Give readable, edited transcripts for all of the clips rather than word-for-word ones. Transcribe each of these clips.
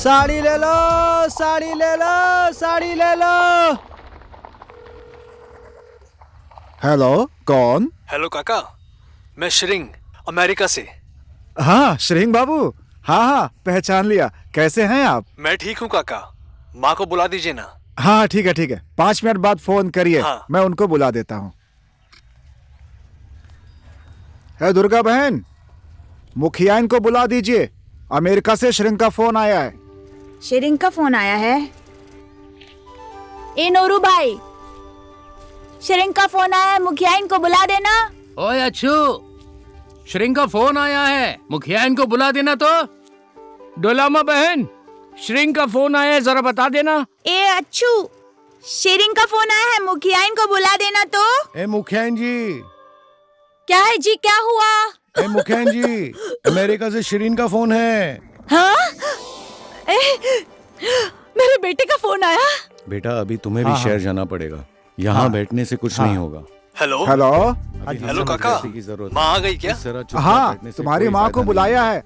साड़ी ले लो, साड़ी ले लो, साड़ी ले लो। हेलो, कौन? हेलो काका, मैं श्रिंग अमेरिका से। हाँ श्रिंग बाबू, हाँ पहचान लिया। कैसे हैं आप? मैं ठीक हूँ काका, माँ को बुला दीजिए ना। हाँ ठीक है 5 मिनट बाद फोन करिए। हाँ। मैं उनको बुला देता हूँ। है दुर्गा बहन, मुखिया इनको बुला दीजिए। अमेरिका से श्रिंग का फोन आया है। श्रिंग का फोन आया है? ए नोरू भाई, श्रिंग का फोन आया है, मुखिया इनको बुला देना। ओए अच्छू, श्रिंग का फोन आया है, मुखिया इनको बुला देना। तो डोलामा बहन, श्रिंग का फोन आया है, जरा बता देना। ए अच्छू, श्रिंग का फोन आया है, मुखिया इनको बुला देना। तो ए मुखियान जी। क्या है जी, क्या हुआ? ए मुखियान जी, अमेरिका से श्रीन का फोन है। हाँ? मेरे बेटे का फोन आया। बेटा अभी तुम्हें भी शहर जाना पड़ेगा, यहाँ बैठने से कुछ नहीं होगा। Hello hello. हेलो काका, माँ आ गई क्या? हाँ, तुम्हारी माँ को बुलाया है,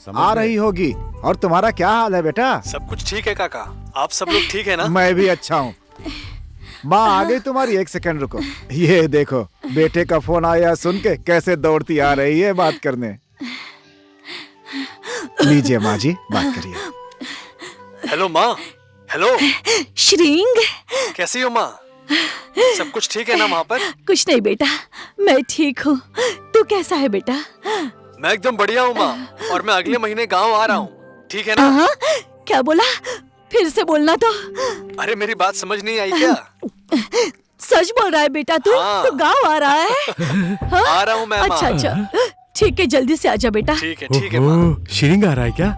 आ रही होगी। और तुम्हारा क्या हाल है बेटा? सब कुछ ठीक है काका, आप सब लोग ठीक है ना? मैं भी अच्छा हूँ। माँ आ गई तुम्हारी, 1 सेकंड रुको। ये देखो, बेटे का फोन आया सुन के कैसे दौड़ती आ रही है बात करने। लीजिए माँ जी, बात करिए। हेलो माँ। हेलो श्रिंग, कैसी हो माँ? सब कुछ ठीक है ना वहाँ पर? कुछ नहीं बेटा, मैं ठीक हूँ। तू कैसा है बेटा? मैं एकदम बढ़िया हूँ माँ, और मैं अगले महीने गाँव आ रहा हूँ, ठीक है ना? हाँ, क्या बोला? फिर से बोलना तो। अरे मेरी बात समझ नहीं आई क्या? सच बोल रहा है बेटा तू? हाँ। तू गाँव आ रहा है? हाँ? आ रहा हूँ मैं माँ। अच्छा, ठीक है, जल्दी से आजा बेटा। ठीक है माँ। श्रिंग आ रहा है क्या?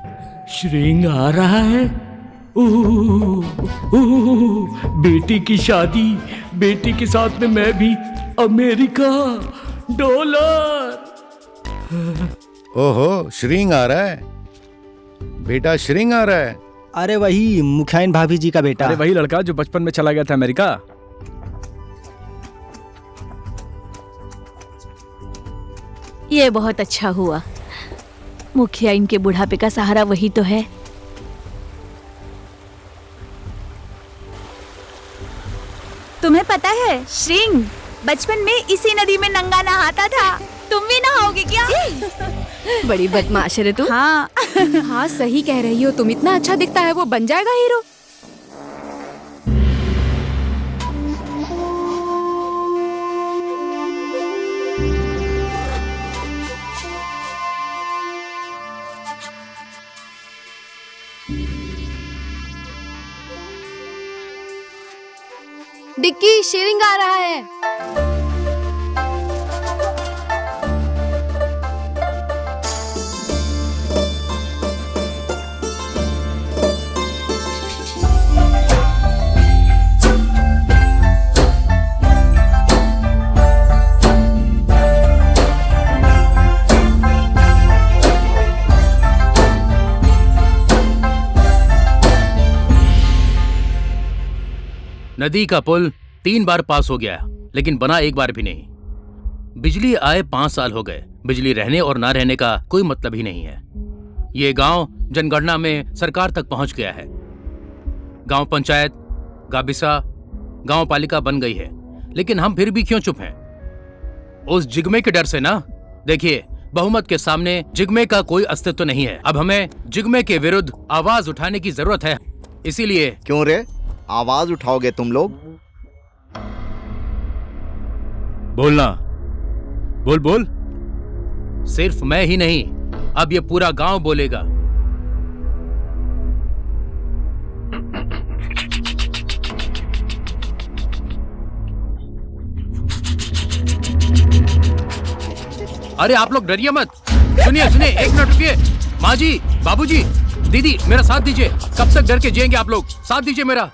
श्रिंग आ रहा है। बेटी की शादी, बेटी के साथ में मैं भी अमेरिका, डॉलर। ओहो, श्रींग आ रहा है। बेटा श्रींग आ रहा है। अरे वही मुखियाइन भाभी जी का बेटा। अरे वही लड़का जो बचपन में चला गया था अमेरिका। ये बहुत अच्छा हुआ, मुखिया इनके बुढ़ापे का सहारा वही तो है। तुम्हें पता है श्रिंग बचपन में इसी नदी में नंगा नहाता था। तुम भी नहाओगे क्या? बड़ी बदमाश है तू। हाँ। हाँ सही कह रही हो तुम, इतना अच्छा दिखता है वो, बन जाएगा हीरो। डिक्की, शेरिंग आ रहा है। नदी का पुल 3 बार पास हो गया, लेकिन बना एक बार भी नहीं। बिजली आए 5 साल हो गए, बिजली रहने और ना रहने का कोई मतलब ही नहीं है। ये गांव जनगणना में सरकार तक पहुंच गया है। गांव पंचायत, गाबिसा, गांव पालिका बन गई है, लेकिन हम फिर भी क्यों चुप हैं? उस जिगमे के डर से ना। देखिए, बहुमत के सामने जिगमे का कोई अस्तित्व नहीं है। अब हमें जिगमे के विरुद्ध आवाज उठाने की जरूरत है। इसीलिए। क्यों रे, आवाज उठाओगे तुम लोग? बोलना, बोल बोल। सिर्फ मैं ही नहीं, अब ये पूरा गांव बोलेगा। अरे आप लोग डरिए मत। सुनिए सुनिए, 1 मिनट रुकिए। माँ जी, बाबूजी, दीदी, मेरा साथ दीजिए। कब तक डर के जिएंगे आप लोग? साथ दीजिए मेरा।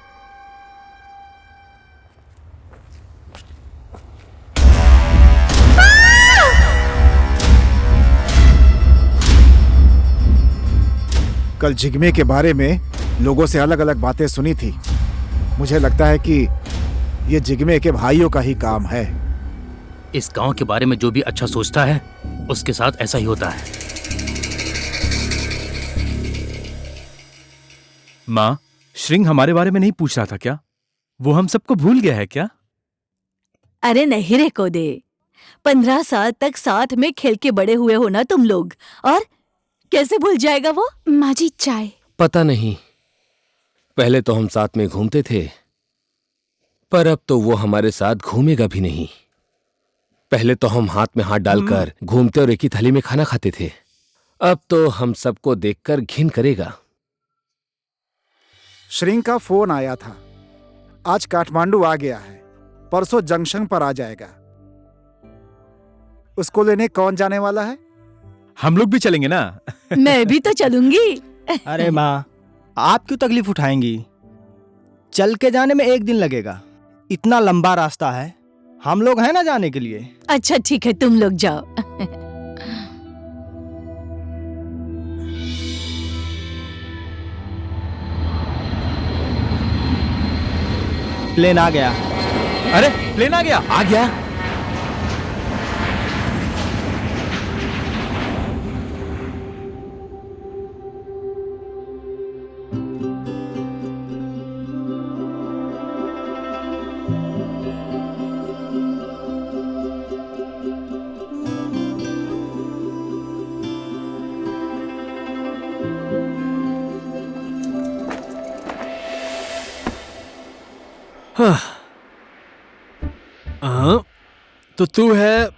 कल जिगमे के बारे में लोगों से अलग अलग बातें सुनी थी। मुझे लगता है कि ये जिगमे के भाइयों का ही काम है। इस गांव के बारे में जो भी अच्छा सोचता है उसके साथ ऐसा ही होता है। माँ, श्रिंग हमारे बारे में नहीं पूछ रहा था क्या? वो हम सबको भूल गया है क्या? अरे नहीं रे कोदे, 15 साल तक साथ में खेल के बड़े हुए हो ना तुम लोग, और कैसे भूल जाएगा वो? माँ जी चाय। पता नहीं, पहले तो हम साथ में घूमते थे, पर अब तो वो हमारे साथ घूमेगा भी नहीं। पहले तो हम हाथ में हाथ डालकर घूमते और एक ही थाली में खाना खाते थे, अब तो हम सबको देखकर घिन करेगा। श्रिंग का फोन आया था, आज काठमांडू आ गया है, परसों जंक्शन पर आ जाएगा। उसको लेने कौन जाने वाला है? हम लोग भी चलेंगे ना। मैं भी तो चलूंगी। अरे माँ, आप क्यों तकलीफ उठाएंगी? चल के जाने में 1 दिन लगेगा, इतना लंबा रास्ता है, हम लोग हैं ना जाने के लिए। अच्छा ठीक है, तुम लोग जाओ। प्लेन आ गया। अरे प्लेन आ गया। आ गया? तो तू है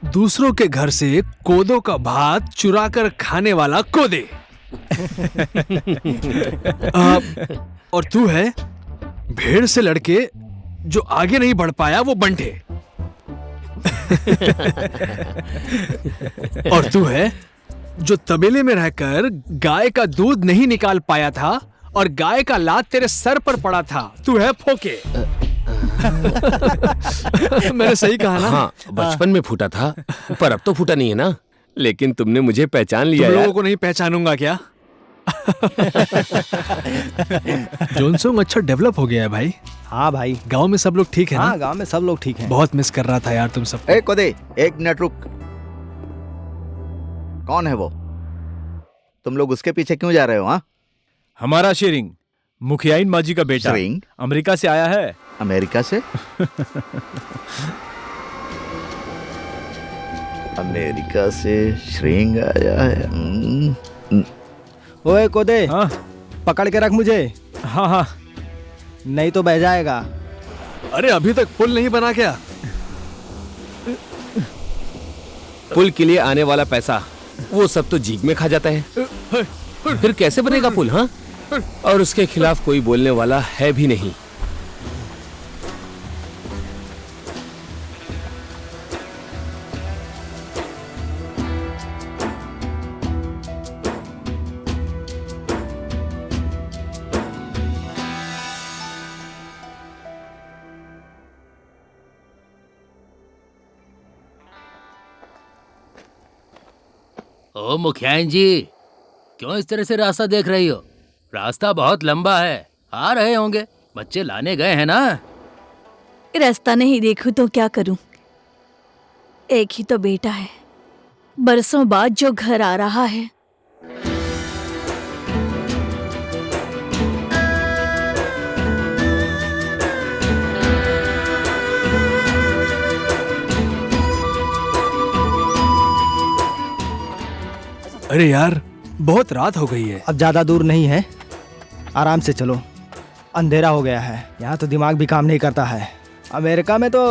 दूसरों के घर से कोदो का भात चुरा कर खाने वाला कोदे। और तू है भेड़ से लड़के जो आगे नहीं बढ़ पाया वो बंटे। और तू है जो तबेले में रहकर गाय का दूध नहीं निकाल पाया था और गाय का लात तेरे सर पर पड़ा था। तू है फोके। मैंने सही कहा ना? हाँ, बचपन में फूटा था, पर अब तो फूटा नहीं है ना। लेकिन तुमने मुझे पहचान लिया तुम यार। लोगों को नहीं पहचानूंगा क्या? जोनसोंग अच्छा डेवलप हो गया है भाई। हाँ भाई, गांव में सब लोग ठीक है हाँ ना? गांव में सब लोग ठीक हैं। बहुत मिस कर रहा था यार तुम सब। ए कोदे, 1 मिनट रुक। कौन है वो? तुम लोग उसके पीछे क्यों जा रहे हो? हाँ, हमारा श्रिंग, मुखियाइन माजी का बेटा, श्रिंग? अमेरिका से आया है। अमेरिका से? अमेरिका से श्रिंग आया है। ओए कोदे, हाँ पकड़ के रख मुझे, हाँ हाँ। नहीं तो बह जाएगा। अरे अभी तक पुल नहीं बना क्या? पुल के लिए आने वाला पैसा वो सब तो जीग में खा जाता है, फिर कैसे बनेगा पुल? हाँ, और उसके खिलाफ कोई बोलने वाला है भी नहीं। ओ मुखियाइन जी, क्यों इस तरह से रास्ता देख रही हो? रास्ता बहुत लंबा है, आ रहे होंगे, बच्चे लाने गए हैं ना। रास्ता नहीं देखूं तो क्या करूं? एक ही तो बेटा है, बरसों बाद जो घर आ रहा है। अरे यार बहुत रात हो गई है। अब ज्यादा दूर नहीं है, आराम से चलो, अंधेरा हो गया है। यहाँ तो दिमाग भी काम नहीं करता है। अमेरिका में तो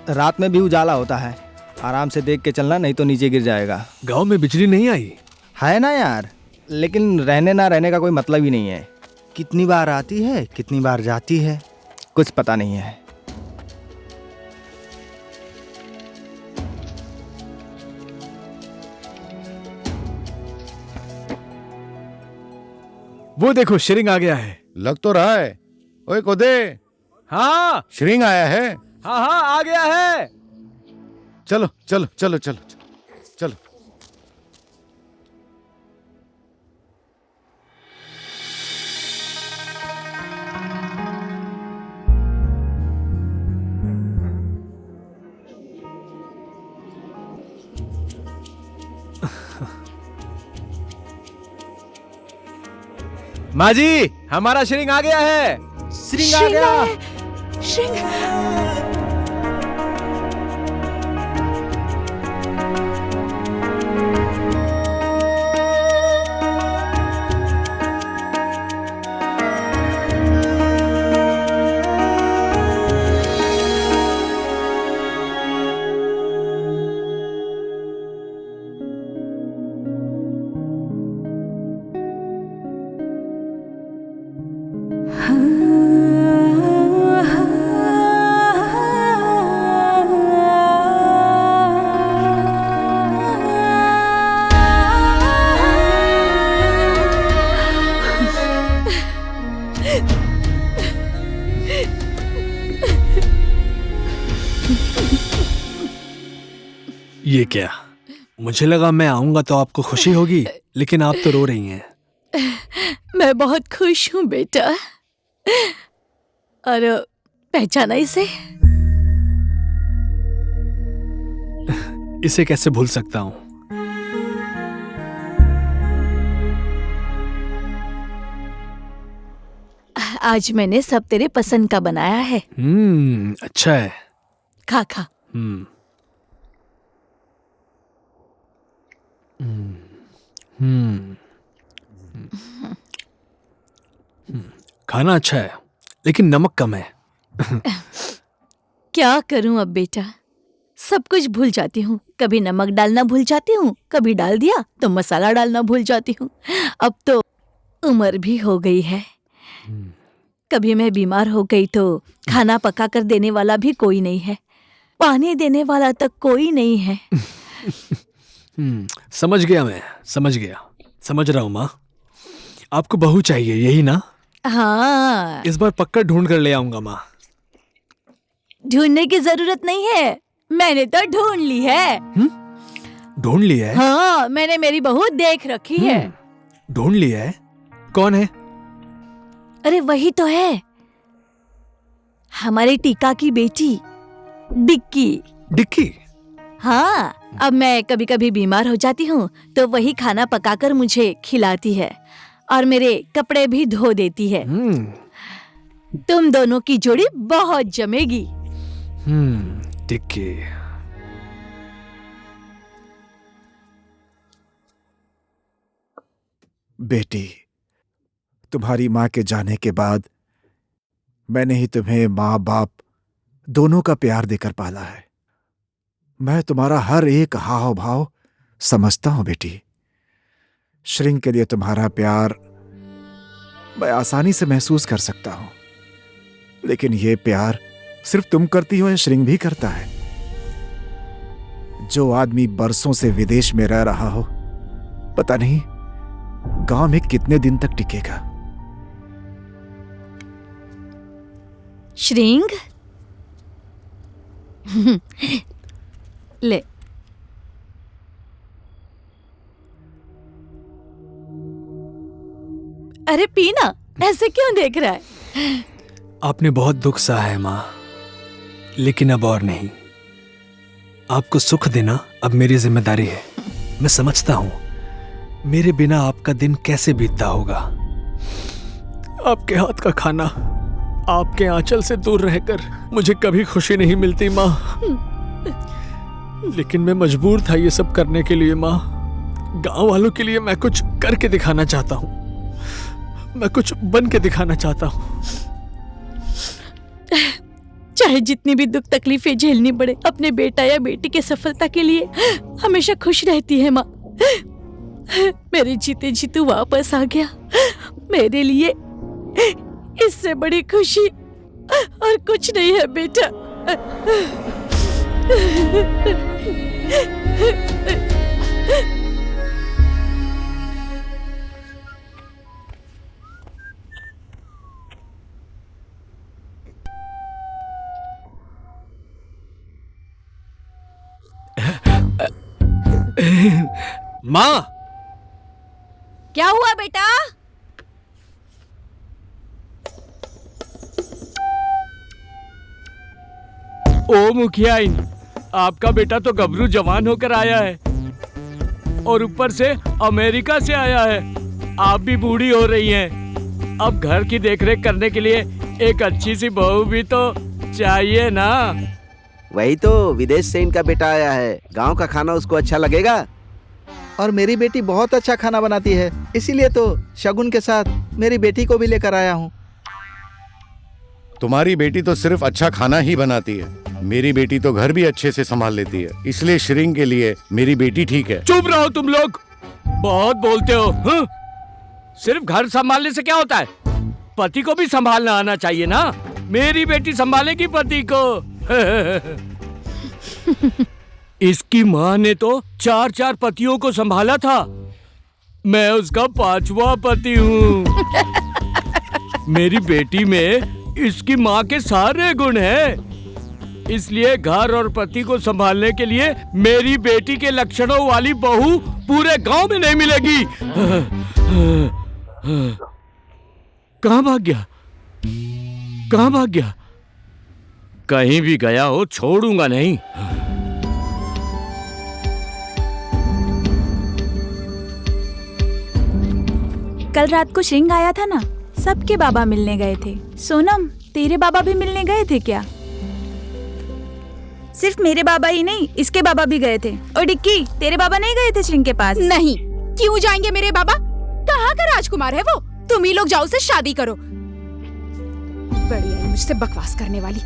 रात में भी उजाला होता है। आराम से देख के चलना, नहीं तो नीचे गिर जाएगा। गांव में बिजली नहीं आई है ना यार, लेकिन रहने ना रहने का कोई मतलब ही नहीं है। कितनी बार आती है, कितनी बार जाती है, कुछ पता नहीं है। वो देखो श्रिंग आ गया है। लग तो रहा है। ओए कोदे, हाँ श्रिंग आया है। हाँ हाँ आ गया है। चलो चलो चलो चलो चलो। माजी, हमारा श्रिंग आ गया है। श्रिंग आ गया। श्रिंग ये क्या? मुझे लगा मैं आऊंगा तो आपको खुशी होगी, लेकिन आप तो रो रही हैं। मैं बहुत खुश हूँ बेटा। और पहचाना इसे? इसे कैसे भूल सकता हूँ? आज मैंने सब तेरे पसंद का बनाया है। अच्छा है। खा खा। खाना अच्छा है, लेकिन नमक कम है। क्या करूं अब बेटा, सब कुछ भूल जाती हूँ। कभी नमक डालना भूल जाती हूँ, कभी डाल दिया तो मसाला डालना भूल जाती हूँ। अब तो उम्र भी हो गई है। कभी मैं बीमार हो गई तो खाना पका कर देने वाला भी कोई नहीं है, पानी देने वाला तक कोई नहीं है। समझ गया, मैं समझ गया, समझ रहा हूँ माँ। आपको बहू चाहिए, यही ना? हाँ। इस बार पक्का ढूंढ कर ले आऊंगा माँ। ढूंढने की जरूरत नहीं है, मैंने तो ढूंढ ली है। ढूंढ लिया है? हाँ, मैंने मेरी बहू देख रखी है। ढूंढ लिया है? कौन है? अरे वही तो है, हमारे टीका की बेटी डिक्की। डिक्की? हाँ, अब मैं कभी कभी बीमार हो जाती हूँ तो वही खाना पकाकर मुझे खिलाती है और मेरे कपड़े भी धो देती है। तुम दोनों की जोड़ी बहुत जमेगी। डिक्की। बेटी, तुम्हारी माँ के जाने के बाद मैंने ही तुम्हें माँ बाप दोनों का प्यार देकर पाला है। मैं तुम्हारा हर एक हाव भाव समझता हूं बेटी। श्रिंग के लिए तुम्हारा प्यार मैं आसानी से महसूस कर सकता हूं, लेकिन यह प्यार सिर्फ तुम करती हो या श्रिंग भी करता है? जो आदमी बरसों से विदेश में रह रहा हो, पता नहीं गांव में कितने दिन तक टिकेगा। श्रिंग ले। अरे पीना, ऐसे क्यों देख रहा है? आपने बहुत दुख सहा है माँ, लेकिन अब और नहीं। आपको सुख देना अब मेरी जिम्मेदारी है। मैं समझता हूं मेरे बिना आपका दिन कैसे बीतता होगा। आपके हाथ का खाना, आपके आंचल से दूर रहकर मुझे कभी खुशी नहीं मिलती माँ, लेकिन मैं मजबूर था ये सब करने के लिए माँ। गांव वालों के लिए मैं कुछ करके दिखाना चाहता हूँ, मैं कुछ बन के दिखाना चाहता हूँ। चाहे जितनी भी दुख तकलीफें झेलनी पड़े, अपने बेटा या बेटी की सफलता के लिए हमेशा खुश रहती है माँ। मेरे जीते जी तू वापस आ गया, मेरे लिए इससे बड़ी खुशी और कुछ नहीं है बेटा। माँ, क्या हुआ बेटा? ओ मुखियाइन, आपका बेटा तो गबरू जवान होकर आया है और ऊपर से अमेरिका से आया है। आप भी बूढ़ी हो रही हैं। अब घर की देखरेख करने के लिए एक अच्छी सी बहू भी तो चाहिए ना। वही तो, विदेश से इनका बेटा आया है, गांव का खाना उसको अच्छा लगेगा। और मेरी बेटी बहुत अच्छा खाना बनाती है, इसीलिए तो शगुन के साथ मेरी बेटी को भी लेकर आया हूँ। तुम्हारी बेटी तो सिर्फ अच्छा खाना ही बनाती है, मेरी बेटी तो घर भी अच्छे से संभाल लेती है, इसलिए श्रिंग के लिए मेरी बेटी ठीक है। चुप रहो तुम लोग, बहुत बोलते हो। हाँ? सिर्फ घर संभालने से क्या होता है? पति को भी संभालना आना चाहिए ना। मेरी बेटी संभालेगी पति को। इसकी माँ ने तो 4 पतियों को संभाला था, मैं उसका 5वां पति हूँ। मेरी बेटी में इसकी माँ के सारे गुण हैं, इसलिए घर और पति को संभालने के लिए मेरी बेटी के लक्षणों वाली बहू पूरे गांव में नहीं मिलेगी। कहाँ भाग गया? कहाँ भाग गया? कहीं भी गया हो छोड़ूंगा नहीं। कल रात को श्रिंग आया था ना, सबके बाबा मिलने गए थे। सोनम, तेरे बाबा भी मिलने गए थे क्या? सिर्फ मेरे बाबा ही नहीं, इसके बाबा भी गए थे। और डिक्की, तेरे बाबा नहीं गए थे श्रिंग के पास? नहीं, क्यों जाएंगे मेरे बाबा? कहाँ का राजकुमार है वो? तुम ही लोग जाओ से शादी करो। बड़ी आई मुझसे बकवास करने वाली।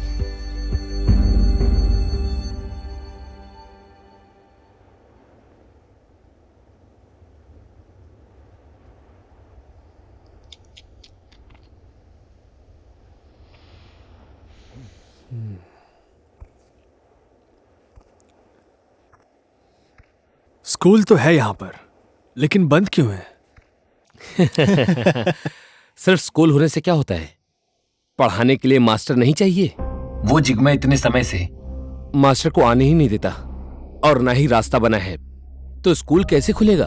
स्कूल तो है यहाँ पर, लेकिन बंद क्यों है? सिर्फ स्कूल होने से क्या होता है? पढ़ाने के लिए मास्टर नहीं चाहिए? वो जिग्मा इतने समय से मास्टर को आने ही नहीं देता और ना ही रास्ता बना है, तो स्कूल कैसे खुलेगा?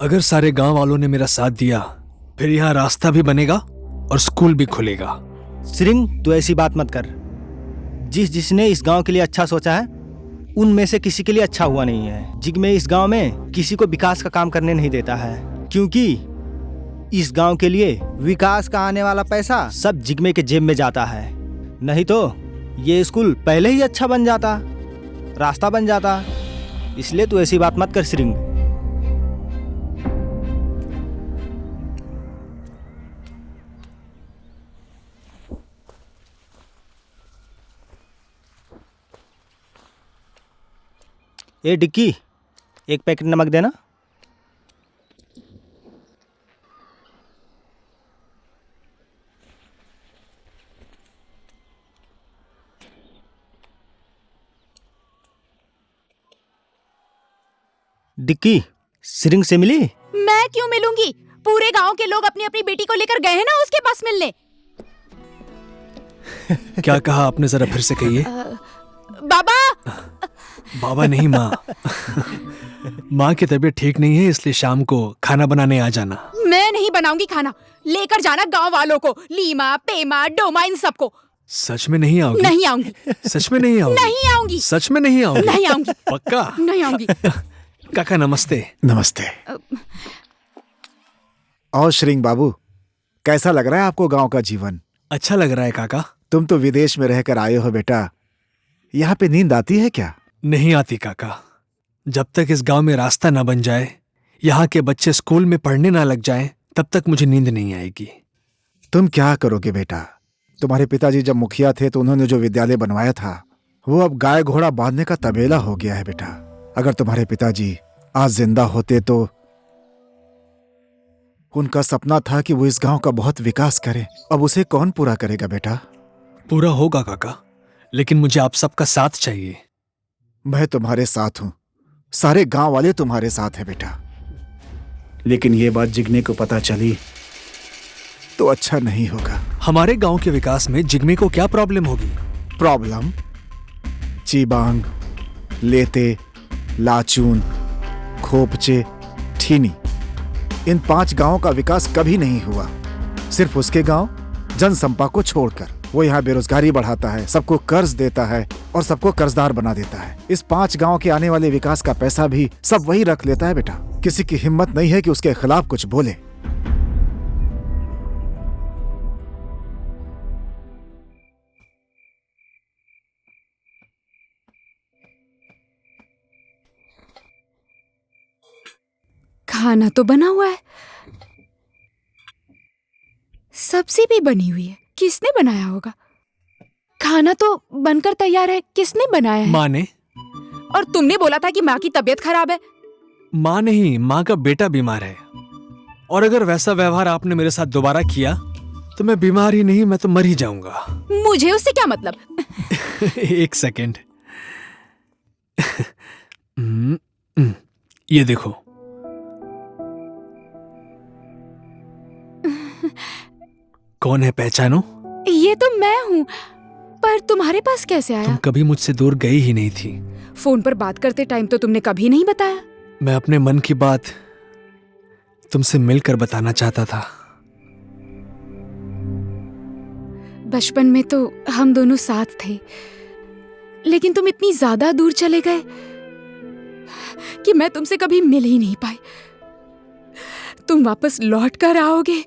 अगर सारे गांव वालों ने मेरा साथ दिया, फिर यहाँ रास्ता भी बनेगा और स्कूल भी खुलेगा। श्रिंग, तू ऐसी बात मत कर। जिसने इस गांव के लिए अच्छा सोचा है, उनमें से किसी के लिए अच्छा हुआ नहीं है। जिग्मे इस गांव में किसी को विकास का काम करने नहीं देता है, क्योंकि इस गांव के लिए विकास का आने वाला पैसा सब जिग्मे के जेब में जाता है। नहीं तो ये स्कूल पहले ही अच्छा बन जाता, रास्ता बन जाता। इसलिए तू ऐसी बात मत कर श्रिंग। ए डिक्की, एक पैकेट नमक देना। डिक्की, श्रिंग से मिली? मैं क्यों मिलूंगी? पूरे गांव के लोग अपनी अपनी बेटी को लेकर गए हैं ना उसके पास मिलने। क्या कहा आपने, जरा फिर से कहिए। बाबा। बाबा नहीं, माँ। माँ की तबीयत ठीक नहीं है, इसलिए शाम को खाना बनाने आ जाना। मैं नहीं बनाऊंगी खाना, लेकर जाना गांव वालों को, लीमा, पेमा, डोमा, इन सबको। सच में नहीं आओगी? नहीं आऊंगी। सच में नहीं आओगी? नहीं आऊंगी। सच में नहीं आओगी? नहीं आऊंगी। पक्का? नहीं आऊंगी। काका नमस्ते। नमस्ते। और श्रिंग बाबू, कैसा लग रहा है आपको गांव का जीवन? अच्छा लग रहा है काका। तुम तो विदेश में रहकर आए हो बेटा, यहाँ पे नींद आती है क्या? नहीं आती काका। जब तक इस गांव में रास्ता ना बन जाए, यहाँ के बच्चे स्कूल में पढ़ने ना लग जाएं, तब तक मुझे नींद नहीं आएगी। तुम क्या करोगे बेटा? तुम्हारे पिताजी जब मुखिया थे तो उन्होंने जो विद्यालय बनवाया था, वो अब गाय घोड़ा बांधने का तबेला हो गया है बेटा। अगर तुम्हारे पिताजी आज जिंदा होते तो उनका सपना था कि वो इस गांव का बहुत विकास करें। अब उसे कौन पूरा करेगा बेटा? पूरा होगा काका, लेकिन मुझे आप सबका साथ चाहिए। मैं तुम्हारे साथ हूं, सारे गांव वाले तुम्हारे साथ हैं बेटा। लेकिन ये बात जिग्मे को पता चली तो अच्छा नहीं होगा। हमारे गांव के विकास में जिग्मे को क्या प्रॉब्लम होगी? प्रॉब्लम? चीबांग, लेते, लाचून, खोपचे, ठीनी, इन 5 गांवों का विकास कभी नहीं हुआ। सिर्फ उसके गांव जनसंपा को छोड़कर। वो यहाँ बेरोजगारी बढ़ाता है, सबको कर्ज देता है और सबको कर्जदार बना देता है। इस 5 गांव के आने वाले विकास का पैसा भी सब वही रख लेता है बेटा। किसी की हिम्मत नहीं है कि उसके खिलाफ कुछ बोले। खाना तो बना हुआ है, सब्जी भी बनी हुई है। किसने बनाया होगा? खाना तो बनकर तैयार है, किसने बनाया है? माँ ने। और तुमने बोला था कि माँ की तबीयत खराब है। माँ नहीं, माँ का बेटा बीमार है। और अगर वैसा व्यवहार आपने मेरे साथ दोबारा किया तो मैं बीमार ही नहीं, मैं तो मर ही जाऊंगा। मुझे उससे क्या मतलब? एक सेकेंड। ये देखो। कौन है, पहचानो? ये तो मैं हूँ, पर तुम्हारे पास कैसे आया? तुम कभी मुझसे दूर गई ही नहीं थी। फोन पर बात करते टाइम तो तुमने कभी नहीं बताया। मैं अपने मन की बात तुमसे मिलकर बताना चाहता था। बचपन में तो हम दोनों साथ थे, लेकिन तुम इतनी ज्यादा दूर चले गए कि मैं तुमसे कभी मिल ही नहीं पाई। तुम वापस लौट कर आओगे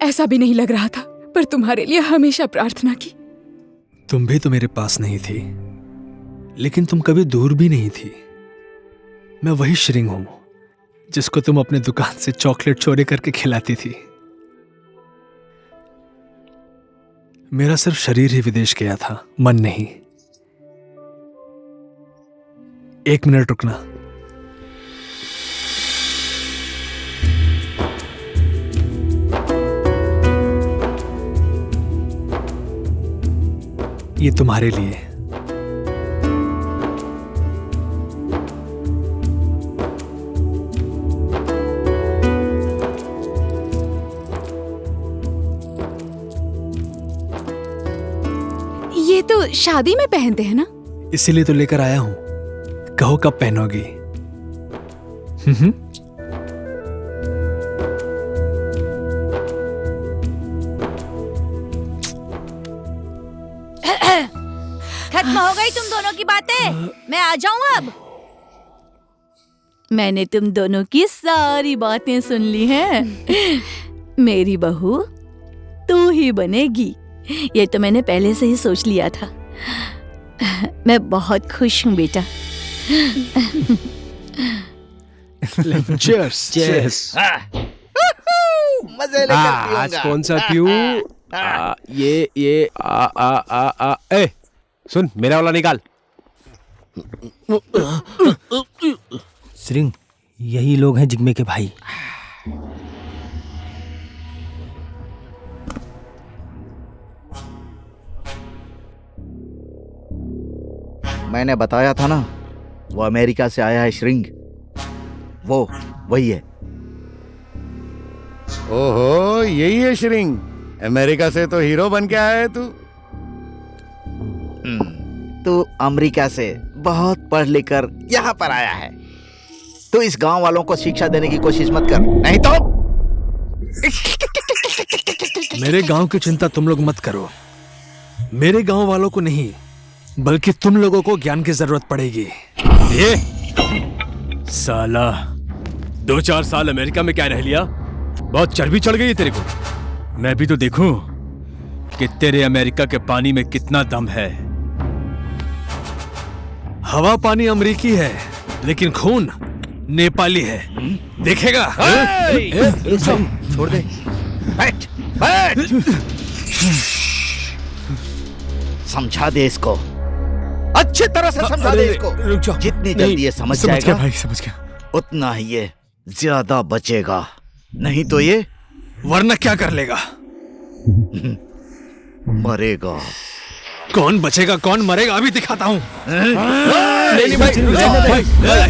ऐसा भी नहीं लग रहा था, पर तुम्हारे लिए हमेशा प्रार्थना की। तुम भी तो मेरे पास नहीं थी, लेकिन तुम कभी दूर भी नहीं थी। मैं वही श्रिंग हूं जिसको तुम अपने दुकान से चॉकलेट चोरी करके खिलाती थी। मेरा सिर्फ शरीर ही विदेश गया था, मन नहीं। एक मिनट रुकना। ये तुम्हारे लिए। ये तो शादी में पहनते हैं ना? इसीलिए तो लेकर आया हूं। कहो कब पहनोगी? खत्म हो गई तुम दोनों की बातें? मैं आ जाऊं अब? मैंने तुम दोनों की सारी बातें सुन ली हैं। मेरी बहू तू ही बनेगी, ये तो मैंने पहले से ही सोच लिया था। मैं बहुत खुश हूँ बेटा। Cheers. Cheers. मजे लेकर पीऊंगा। आज कौन सा पीऊं? ये ए सुन, मेरा वाला निकाल। श्रिंग, यही लोग हैं जिग्मे के भाई। मैंने बताया था ना, वो अमेरिका से आया है श्रिंग। वो वही है। ओहो, यही है श्रिंग। अमेरिका से तो हीरो बन के आया है तू। तू अमेरिका से बहुत पढ़ लिख कर यहाँ पर आया है। तू इस गांव वालों को शिक्षा देने की कोशिश मत कर, नहीं तो। मेरे गांव की चिंता तुम लोग मत करो। मेरे गांव वालों को नहीं, बल्कि तुम लोगों को ज्ञान की जरूरत पड़ेगी। ये साला 2-4 साल अमेरिका में क्या रह लिया? बहुत चर्बी चढ़ गई है तेरे को। मैं भी तो देखूं कि तेरे अमेरिका के पानी में कितना दम है। हवा पानी अमरीकी है, लेकिन खून नेपाली है। देखेगा? छोड़ दे। बैठ, बैठ। समझा दे इसको, अच्छी तरह से समझा दे इसको। जितनी जल्दी ये समझ जाएगा भाई, समझ गया, उतना ही ये ज्यादा बचेगा। नहीं तो ये वरना क्या कर लेगा? मरेगा। कौन बचेगा कौन मरेगा अभी दिखाता हूँ। नहीं भाई,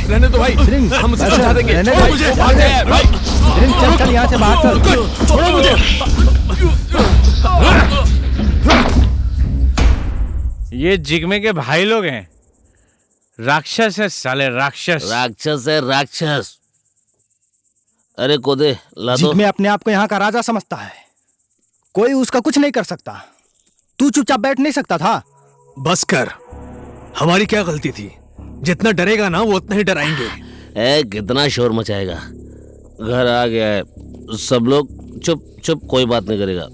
रहने दो भाई, हम उसे समझा देंगे। छोड़ो मुझे, वो भाग जाए भाई। चल चल यहाँ से बाहर चल। छोड़ो मुझे। ये जिग्मे के भाई लोग हैं। राक्षस है साले, राक्षस। राक्षस है राक्षस। अरे कोदे ला दो। जिग्मे अपने आप को यहाँ का राजा समझता है, कोई उसका कुछ नहीं कर सकता। तू चुपचाप बैठ नहीं सकता था? बस कर, हमारी क्या गलती थी? जितना डरेगा ना वो उतना ही डराएंगे। कितना शोर मचाएगा। घर आ गया है, सब लोग चुप चुप, कोई बात नहीं करेगा।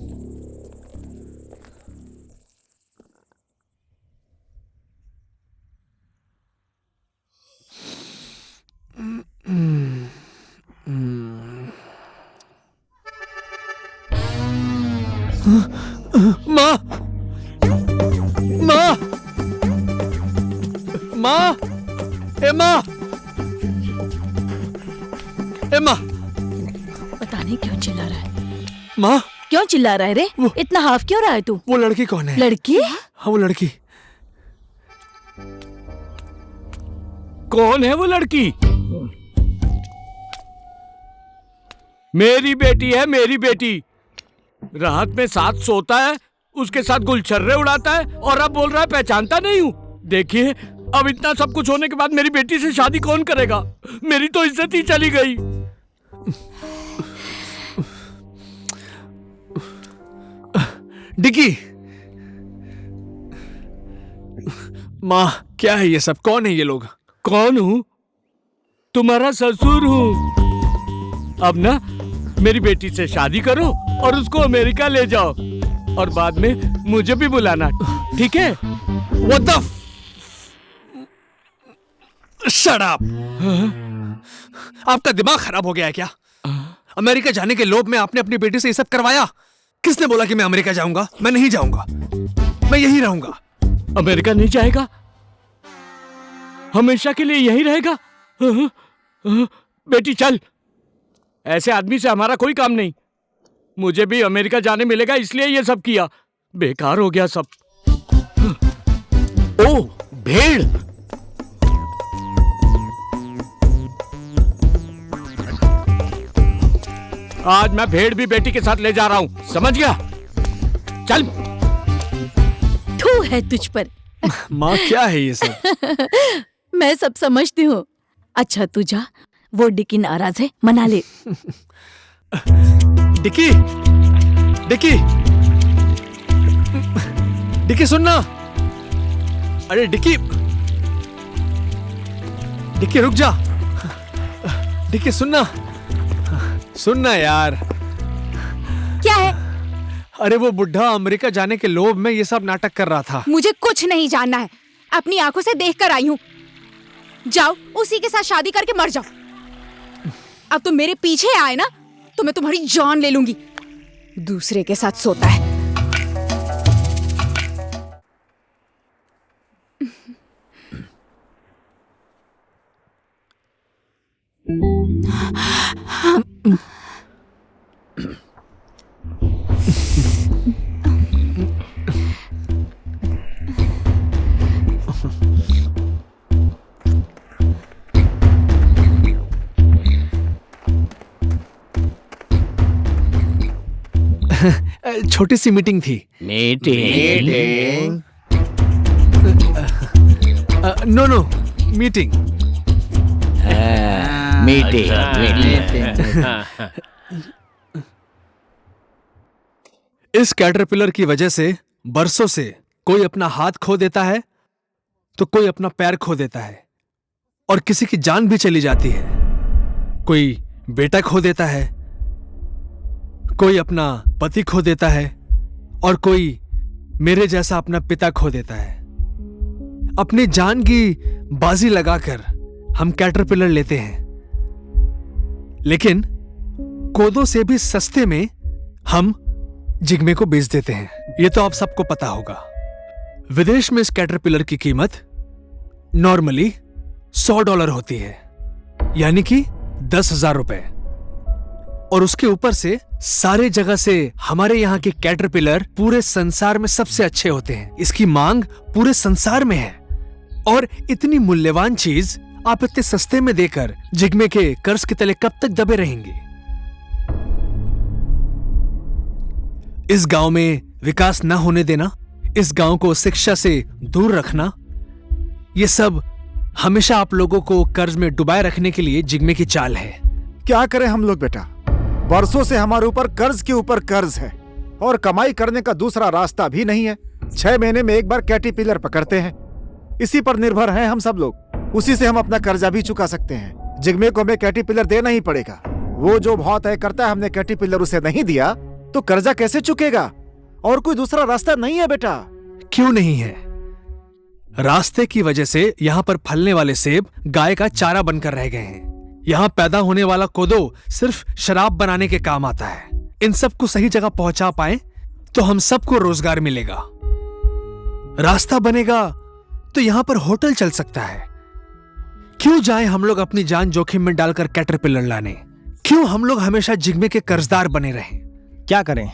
माँ, माँ, माँ, ए माँ, ए माँ। पता नहीं क्यों चिल्ला रहा है। माँ, क्यों चिल्ला रहा है रे? इतना हाफ क्यों रहा है तू? वो लड़की कौन है? लड़की? हाँ, वो लड़की। कौन है वो लड़की? मेरी बेटी है, मेरी बेटी। रात में साथ सोता है, उसके साथ गुलछर्रे उड़ाता है और अब बोल रहा है पहचानता नहीं हूँ। देखिए, अब इतना सब कुछ होने के बाद मेरी बेटी से शादी कौन करेगा? मेरी तो इज्जत ही चली गई। डिकी, माँ, क्या है ये सब? कौन है ये लोग? कौन हूँ? तुम्हारा ससुर हूँ। अब ना मेरी बेटी से शादी करो और उसको अमेरिका ले जाओ और बाद में मुझे भी बुलाना, ठीक है? What the Shut up! आपका दिमाग खराब हो गया है क्या? अमेरिका जाने के लोभ में आपने अपनी बेटी से ये सब करवाया? किसने बोला कि मैं अमेरिका जाऊंगा? मैं नहीं जाऊंगा, मैं यहीं रहूंगा। अमेरिका नहीं जाएगा? हमेशा के लिए यहीं रहेगा? बेटी चल, ऐसे आदमी से हमारा कोई काम नहीं। मुझे भी अमेरिका जाने मिलेगा इसलिए ये सब किया। बेकार हो गया सब। ओ, भेड़। आज मैं भेड़ भी बेटी के साथ ले जा रहा हूँ, समझ गया? चल। थू है तुझ पर। माँ, क्या है ये सब? मैं सब समझती हूँ। अच्छा तू जा, वो डिकी नाराज है, मना ले। डिकी, डिकी, डिकी सुनना। अरे डिकी, डिकी रुक जा। डिकी सुनना, सुनना यार। क्या है? अरे वो बुढ़ा अमेरिका जाने के लोभ में ये सब नाटक कर रहा था। मुझे कुछ नहीं जानना है, अपनी आंखों से देख कर आई हूँ। जाओ, उसी के साथ शादी करके मर जाओ। अब तुम मेरे पीछे आए ना तो मैं तुम्हारी जान ले लूंगी। दूसरे के साथ सोता है। छोटी सी मीटिंग थी। मीटिंग? No, meeting. इस कैटरपिलर की वजह से बरसों से कोई अपना हाथ खो देता है तो कोई अपना पैर खो देता है और किसी की जान भी चली जाती है। कोई बेटा खो देता है, कोई अपना पति खो देता है और कोई मेरे जैसा अपना पिता खो देता है। अपनी जान की बाजी लगाकर हम कैटरपिलर लेते हैं, लेकिन कोदो से भी सस्ते में हम जिग्मे को बेच देते हैं। यह तो आप सबको पता होगा। विदेश में इस कैटरपिलर की कीमत नॉर्मली $100 होती है, यानी कि 10,000 रुपए। और उसके ऊपर से सारे जगह से हमारे यहाँ के कैटरपिलर पूरे संसार में सबसे अच्छे होते हैं। इसकी मांग पूरे संसार में है और इतनी मूल्यवान चीज आप इतने सस्ते में देकर जिग्मे के कर्ज के तले कब तक दबे रहेंगे? इस गांव में विकास न होने देना, इस गांव को शिक्षा से दूर रखना, ये सब हमेशा आप लोगों को कर्ज में डुबाए रखने के लिए जिग्मे की चाल है। क्या करें हम लोग बेटा? बरसों से हमारे ऊपर कर्ज के ऊपर कर्ज है और कमाई करने का दूसरा रास्ता भी नहीं है। 6 महीने में एक बार कैटरपिलर पकड़ते हैं, इसी पर निर्भर हैं हम सब लोग। उसी से हम अपना कर्जा भी चुका सकते हैं। जिग्मे को हमें कैटरपिलर देना ही पड़ेगा। वो जो भाव तय करता है, हमने कैटरपिलर उसे नहीं दिया तो कर्जा कैसे चुकेगा? और कोई दूसरा रास्ता नहीं है बेटा। क्यों नहीं है? रास्ते की वजह से यहाँ पर फलने वाले सेब गाय का चारा बनकर रह गए हैं। यहाँ पैदा होने वाला कोदो सिर्फ शराब बनाने के काम आता है। इन सब को सही जगह पहुंचा पाए तो हम सबको रोजगार मिलेगा, रास्ता बनेगा तो यहां पर होटल चल सकता है। क्यों जाएं हम लोग अपनी जान जोखिम में डालकर कैटरपिलर लाने? क्यों हम लोग हमेशा जिग्मे के कर्जदार बने रहें? क्या करें?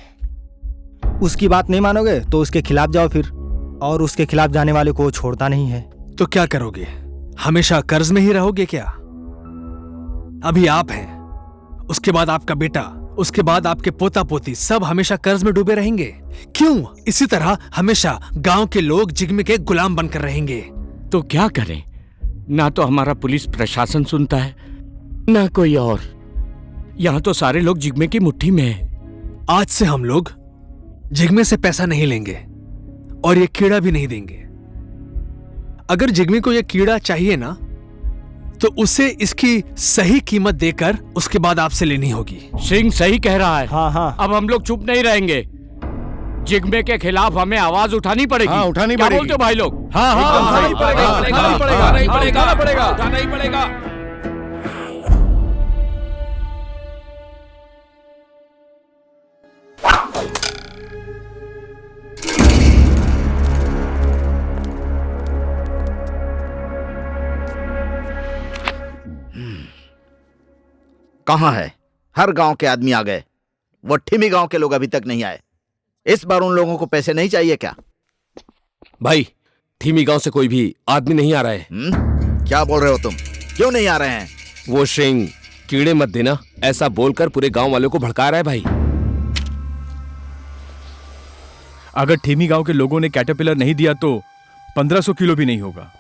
उसकी बात नहीं मानोगे तो उसके खिलाफ जाओ फिर, और उसके खिलाफ जाने वाले को छोड़ता नहीं है। तो क्या करोगे? हमेशा कर्ज में ही रहोगे क्या? अभी आप हैं, उसके बाद आपका बेटा, उसके बाद आपके पोता पोती, सब हमेशा कर्ज में डूबे रहेंगे। क्यों इसी तरह हमेशा गांव के लोग जिग्मे के गुलाम बनकर रहेंगे? तो क्या करें? ना तो हमारा पुलिस प्रशासन सुनता है, ना कोई और। यहाँ तो सारे लोग जिग्मे की मुट्ठी में हैं। आज से हम लोग जिग्मे से पैसा नहीं लेंगे और ये कीड़ा भी नहीं देंगे। अगर जिग्मे को ये कीड़ा चाहिए ना, तो उसे इसकी सही कीमत देकर उसके बाद आपसे लेनी होगी। सिंह सही कह रहा है। हाँ हाँ, अब हम लोग चुप नहीं रहेंगे। जिग्मे के खिलाफ हमें आवाज उठानी पड़ेगी। हाँ, उठानी क्या पड़ेगी। बोलते हो भाई लोग? हाँ हाँ, उठाना ही पड़ेगा, उठाना ही पड़ेगा, उठाना ही पड़ेगा, उठाना ही पड़ेगा। कहाँ है? हर गांव के आदमी आ गए, वो ठिमी गांव के लोग अभी तक नहीं आए। इस बार उन लोगों को पैसे नहीं चाहिए क्या? भाई, थीमी गांव से कोई भी आदमी नहीं आ रहा है। क्या बोल रहे हो तुम? क्यों नहीं आ रहे हैं? वो श्रिंग कीड़े मत देना ऐसा बोलकर पूरे गांव वालों को भड़का रहा है भाई। अगर थीमी गांव के लोगों ने कैटरपिलर नहीं दिया तो 1500 किलो भी नहीं होगा।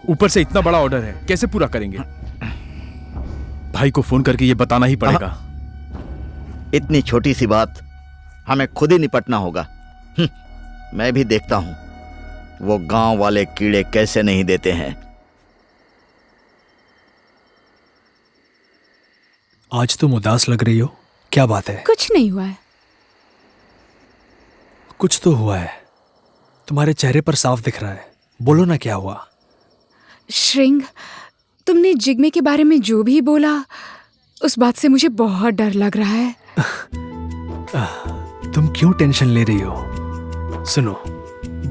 ऊपर से इतना बड़ा ऑर्डर है, कैसे पूरा करेंगे? भाई को फोन करके ये बताना ही पड़ेगा। इतनी छोटी सी बात हमें खुद ही निपटना होगा। मैं भी देखता हूं वो गांव वाले कीड़े कैसे नहीं देते हैं। आज तुम उदास लग रही हो, क्या बात है? कुछ नहीं हुआ है। कुछ तो हुआ है, तुम्हारे चेहरे पर साफ दिख रहा है। बोलो ना, क्या हुआ? श्रिंग, तुमने जिग्मे के बारे में जो भी बोला, उस बात से मुझे बहुत डर लग रहा है। तुम क्यों टेंशन ले रही हो? सुनो,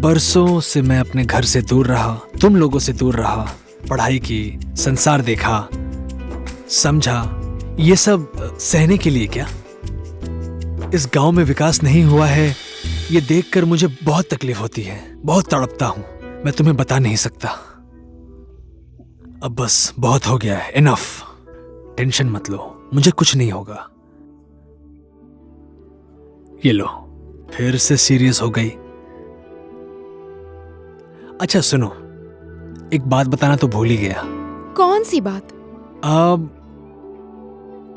बरसों से मैं अपने घर से दूर रहा, तुम लोगों से दूर रहा, पढ़ाई की, संसार देखा, समझा। ये सब सहने के लिए क्या? इस गांव में विकास नहीं हुआ है, ये देखकर मुझे बहुत तकलीफ होती है, बहुत तड़पता हूं। मैं तुम्हें बता नहीं सकता। अब बस बहुत हो गया है, इनफ। टेंशन मत लो, मुझे कुछ नहीं होगा। ये लो, फिर से सीरियस हो गई। अच्छा सुनो, एक बात बताना तो भूल ही गया। कौन सी बात?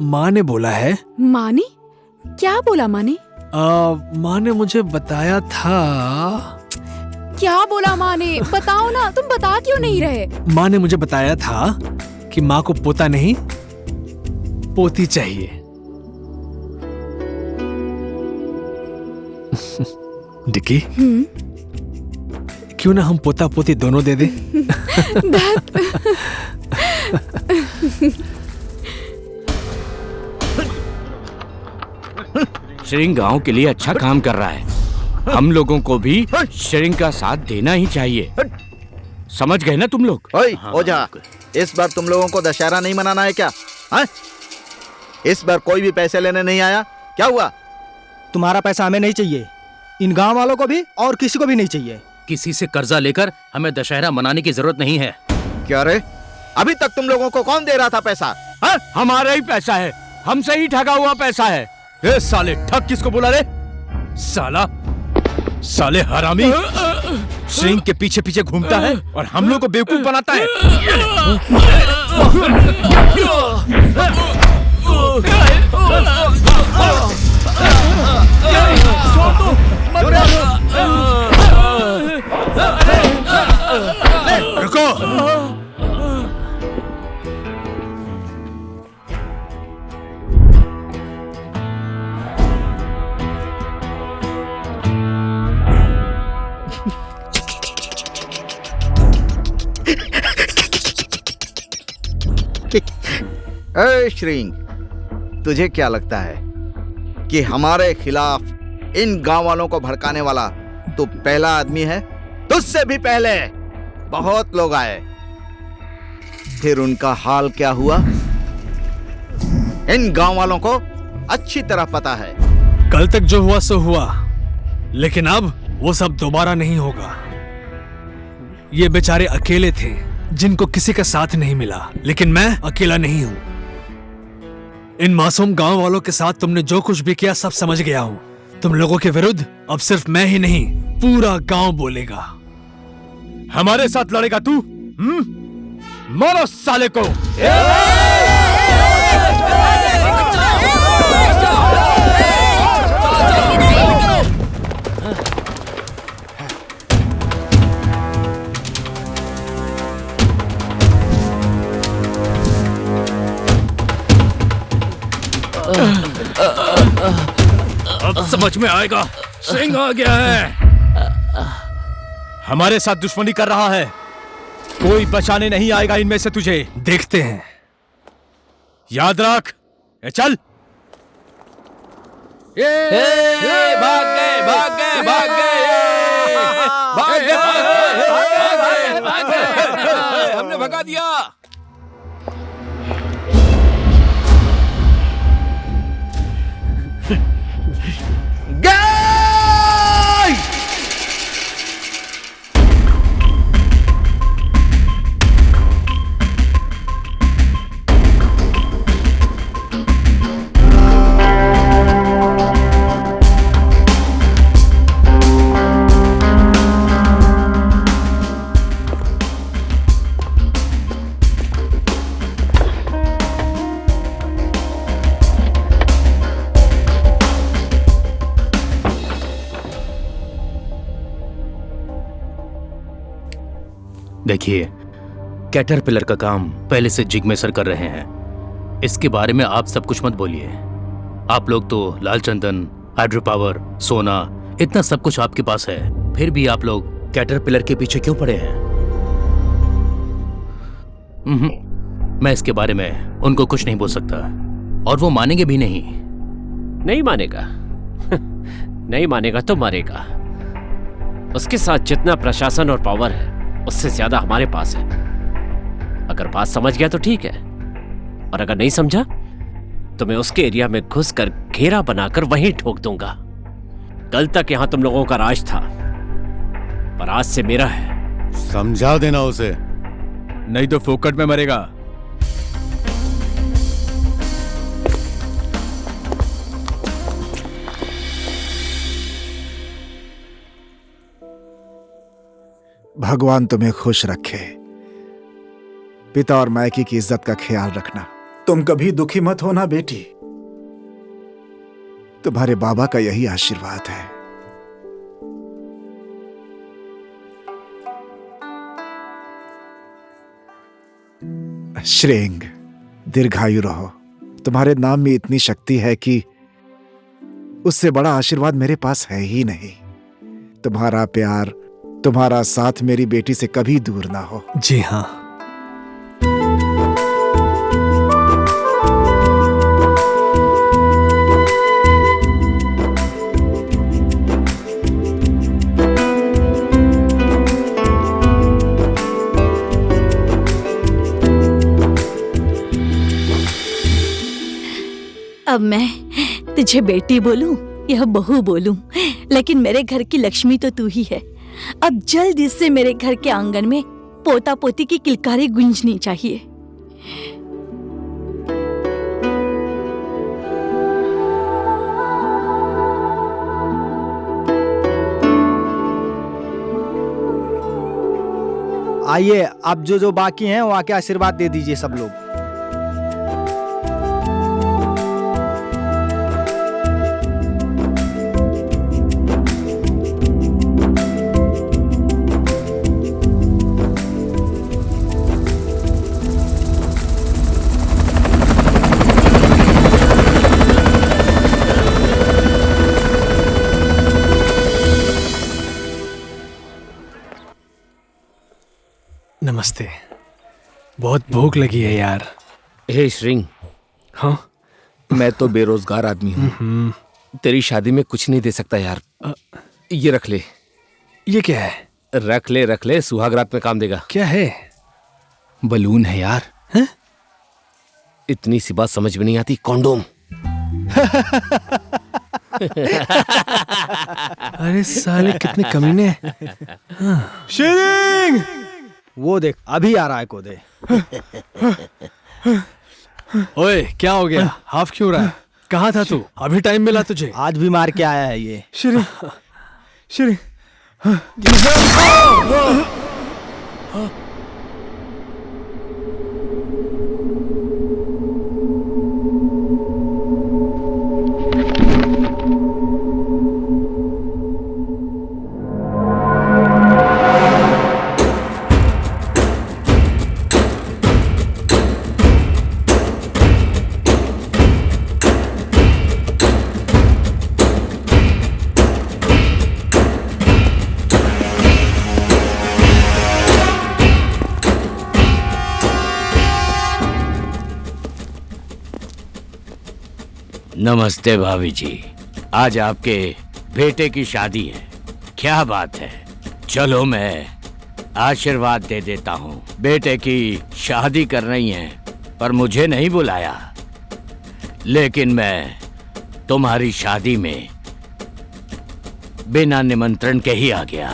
माँ ने बोला है। माँ ने? क्या बोला माँ ने? माँ ने मुझे बताया था। क्या बोला माँ ने? बताओ ना, तुम बता क्यों नहीं रहे? माँ ने मुझे बताया था कि माँ को पोता नहीं, पोती चाहिए। डिकी, क्यों ना हम पोता पोती दोनों दे दे? श्रिंग गांव के लिए अच्छा काम कर रहा है। हम लोगों को भी श्रिंग का साथ देना ही चाहिए। समझ गए ना तुम लोग? ओझा, इस बार तुम लोगों को दशहरा नहीं मनाना है क्या? है? इस बार कोई भी पैसे लेने नहीं आया, क्या हुआ? तुम्हारा पैसा हमें नहीं चाहिए, इन गांव वालों को भी और किसी को भी नहीं चाहिए। किसी से कर्जा लेकर हमें दशहरा मनाने की जरूरत नहीं है। क्या रे? अभी तक तुम लोगों को कौन दे रहा था पैसा? है? हमारा ही पैसा है, हमसे ही ठगा हुआ पैसा है। ए साले, ठग किसको बोला रे? साला, साले हरामी, श्रिंग के पीछे पीछे घूमता है और हम लोग को बेवकूफ बनाता है। रुको। श्रिंग, तुझे क्या लगता है कि हमारे खिलाफ इन गांव वालों को भड़काने वाला तू पहला आदमी है। तुझसे भी पहले बहुत लोग आए, फिर उनका हाल क्या हुआ इन गांव वालों को अच्छी तरह पता है। कल तक जो हुआ सो हुआ, लेकिन अब वो सब दोबारा नहीं होगा। ये बेचारे अकेले थे जिनको किसी का साथ नहीं मिला, लेकिन मैं अकेला नहीं हूं। इन मासूम गांव वालों के साथ तुमने जो कुछ भी किया सब समझ गया हूं। तुम लोगों के विरुद्ध अब सिर्फ मैं ही नहीं, पूरा गांव बोलेगा। हमारे साथ लड़ेगा तू? मारो साले को। अब समझ में आएगा, सिंह आ गया है। हमारे साथ दुश्मनी कर रहा है, कोई बचाने नहीं आएगा इनमें से तुझे। देखते हैं। याद रख। चल। भाग गए, भाग गए, भाग गए, हमने भगा दिया। देखिए, कैटरपिलर का काम पहले से जिग्मे सर कर रहे हैं। इसके बारे में आप सब कुछ मत बोलिए। आप लोग तो लाल चंदन, हाइड्रो पावर, सोना, इतना सब कुछ आपके पास है, फिर भी आप लोग कैटरपिलर के पीछे क्यों पड़े हैं? मैं इसके बारे में उनको कुछ नहीं बोल सकता, और वो मानेंगे भी नहीं। नहीं मानेगा? नहीं मानेगा तो मरेगा। उसके साथ जितना प्रशासन और पावर है उससे ज्यादा हमारे पास है। अगर बात समझ गया तो ठीक है, और अगर नहीं समझा तो मैं उसके एरिया में घुसकर घेरा बनाकर वहीं ठोक दूंगा। कल तक यहां तुम लोगों का राज था, पर आज से मेरा है। समझा देना उसे, नहीं तो फोकट में मरेगा। भगवान तुम्हें खुश रखे। पिता और मायके की इज्जत का ख्याल रखना। तुम कभी दुखी मत होना बेटी, तुम्हारे बाबा का यही आशीर्वाद है। श्रेंग, दीर्घायु रहो। तुम्हारे नाम में इतनी शक्ति है कि उससे बड़ा आशीर्वाद मेरे पास है ही नहीं। तुम्हारा प्यार, तुम्हारा साथ मेरी बेटी से कभी दूर ना हो। जी हाँ। अब मैं तुझे बेटी बोलूं या बहू बोलूं, लेकिन मेरे घर की लक्ष्मी तो तू ही है। अब जल्दी से मेरे घर के आंगन में पोता पोती की किलकारी गूंजनी चाहिए। आइए, अब जो बाकी हैं वो आके आशीर्वाद दे दीजिए सब लोग। नमस्ते। बहुत भूख लगी है यार। हे श्रिंग। हाँ? मैं तो बेरोजगार आदमी हूँ। तेरी शादी में कुछ नहीं दे सकता यार। ये रख ले। ये क्या है? रख ले, सुहाग रात में काम देगा। क्या है? बलून है यार। हैं? इतनी सी बात समझ में नहीं आती। कॉन्डोम। अरे साले कितने कमीने हैं। हाँ। शिरिंग! वो देख अभी आ रहा है कोदे। ओए क्या हो गया? हाफ क्यों रहा है? कहाँ था तू? अभी टाइम मिला तुझे? आज भी मार के आया है ये। शिरिंग नमस्ते भाभी जी, आज आपके बेटे की शादी है। क्या बात है, चलो मैं आशीर्वाद दे देता हूँ। बेटे की शादी कर रही हैं, पर मुझे नहीं बुलाया। लेकिन मैं तुम्हारी शादी में बिना निमंत्रण के ही आ गया।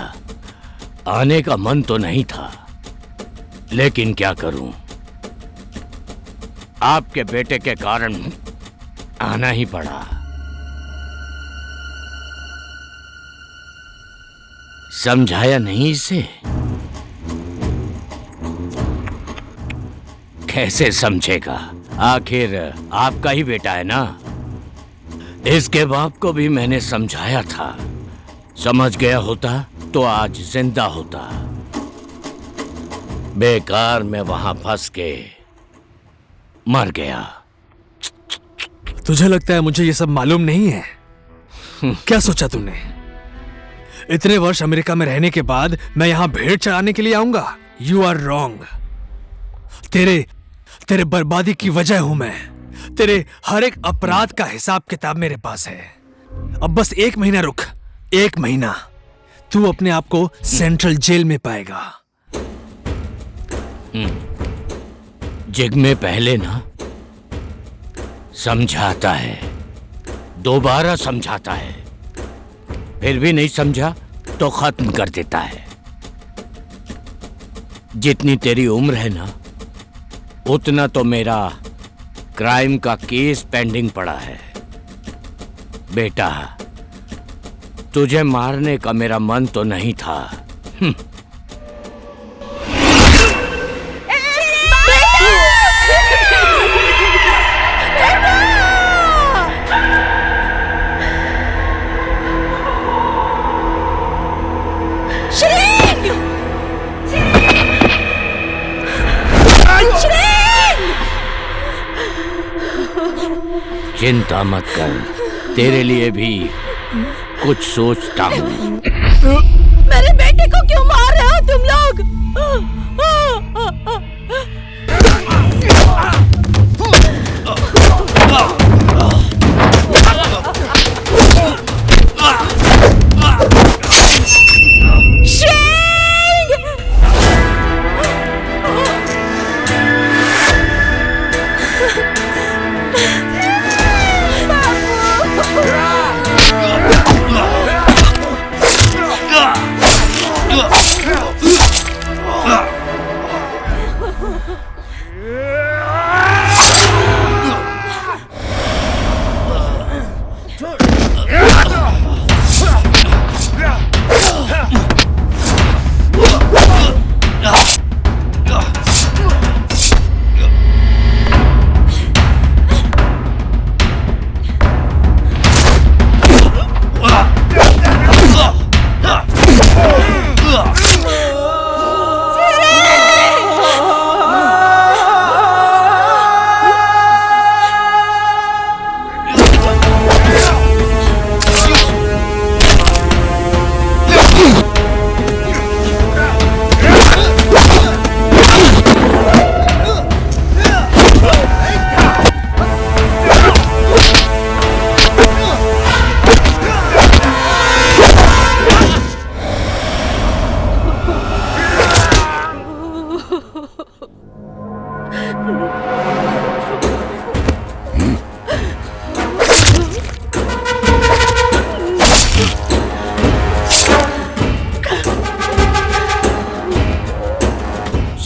आने का मन तो नहीं था, लेकिन क्या करूं, आपके बेटे के कारण आना ही पड़ा। समझाया नहीं इसे? कैसे समझेगा? आखिर आपका ही बेटा है ना। इसके बाप को भी मैंने समझाया था, समझ गया होता तो आज जिंदा होता। बेकार में वहां फंस के मर गया। तुझे लगता है मुझे ये सब मालूम नहीं है? क्या सोचा तूने? इतने वर्ष अमेरिका में रहने के बाद मैं यहां भेड़ चराने के लिए आऊंगा? You are wrong. तेरे बर्बादी की वजह हूं मैं। तेरे हर एक अपराध का हिसाब किताब मेरे पास है। अब बस 1 महीना रुक, 1 महीना तू अपने आप को सेंट्रल जेल में पाएगा। जिग में पहले ना समझाता है, दोबारा समझाता है, फिर भी नहीं समझा तो खत्म कर देता है। जितनी तेरी उम्र है ना, उतना तो मेरा क्राइम का केस पेंडिंग पड़ा है। बेटा, तुझे मारने का मेरा मन तो नहीं था। चिंता मत कर, तेरे लिए भी कुछ सोचता हूँ। मेरे बेटे को क्यों मार रहे हो तुम लोग?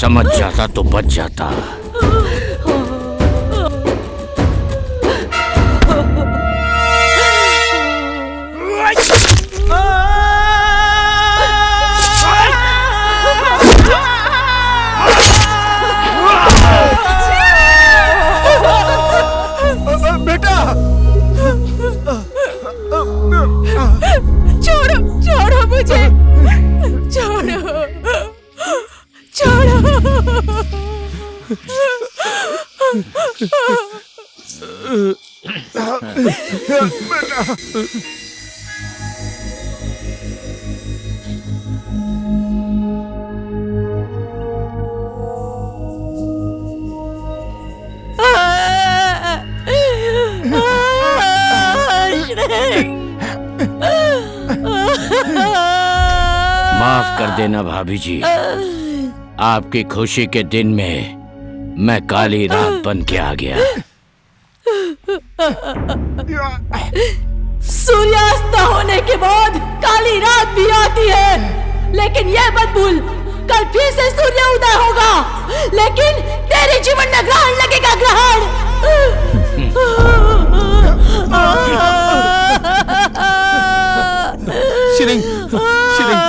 समझ जाता तो बच जाता। बेटा, छोड़ो छोड़ो मुझे, छोड़ो छोड़ो। माफ कर देना भाभी जी, आपकी खुशी के दिन में मैं काली रात बन के आ गया। सूर्यास्त होने के बाद काली रात भी आती है, लेकिन यह मत भूल कल फिर से सूर्य उदय होगा, लेकिन तेरे जीवन में ग्रहण लगेगा, ग्रहण। Tshering, Tshering.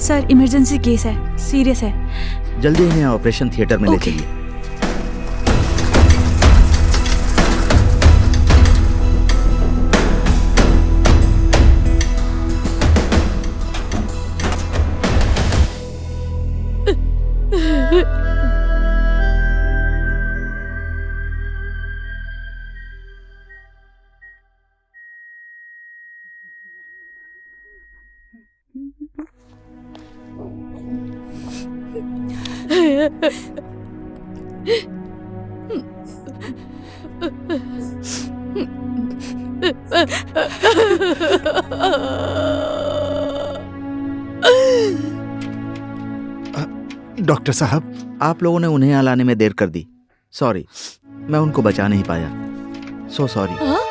Sir, emergency case है, सीरियस है। जल्दी इन्हें ऑपरेशन थिएटर में ले चलिए। डॉक्टर साहब, आप लोगों ने उन्हें यहाँ लाने में देर कर दी। सॉरी, मैं उनको बचा नहीं पाया। So sorry.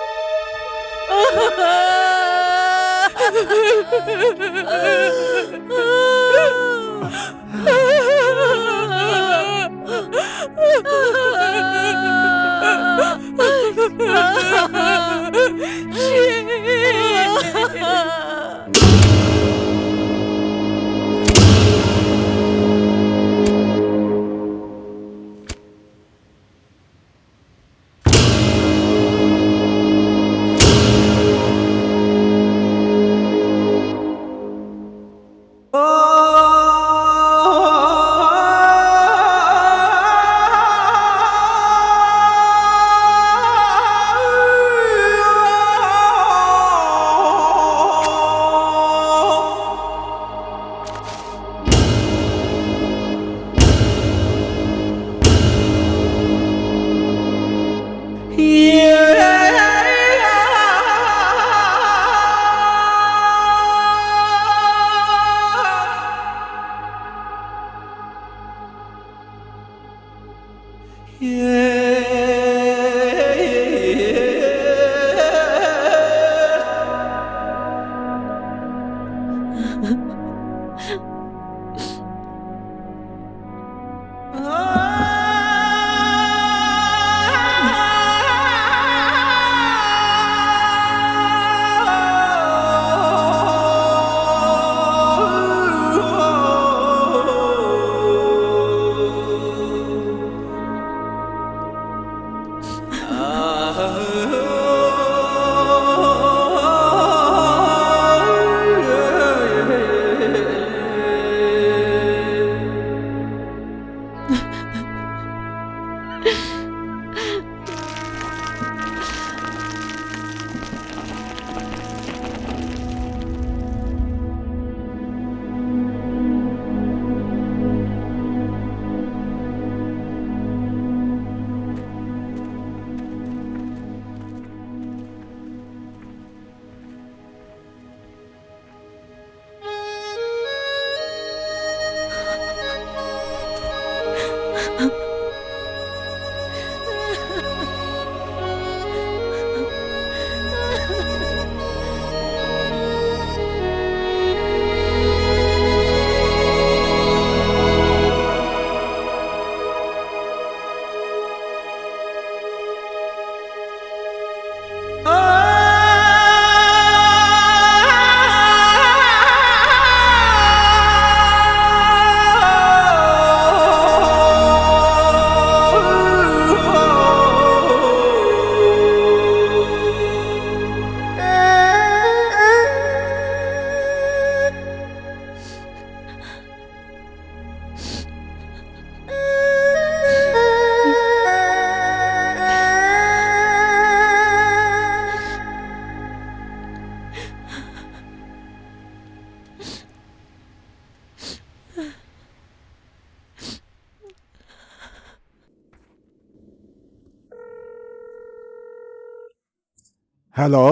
हेलो।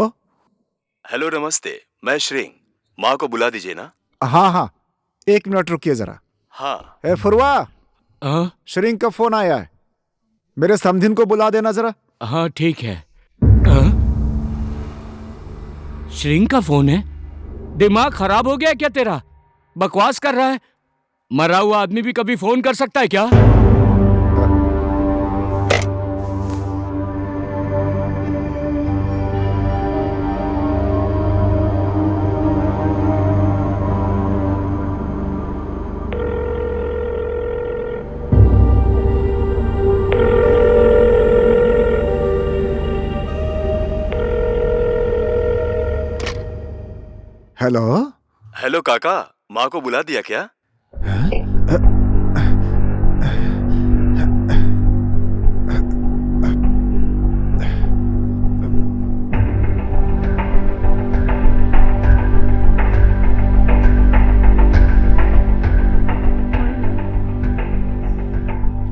हेलो, नमस्ते। मैं श्रेंग। माँ को बुला दीजिए ना। हाँ हाँ, 1 मिनट रुकिए जरा। हाँ। ए फुरवा, श्रिंग का फोन आया है, मेरे समधिन को बुला देना जरा। हाँ ठीक है। श्रिंग का फोन है? दिमाग खराब हो गया क्या तेरा? बकवास कर रहा है। मरा हुआ आदमी भी कभी फोन कर सकता है क्या? हेलो। हेलो काका, माँ को बुला दिया क्या?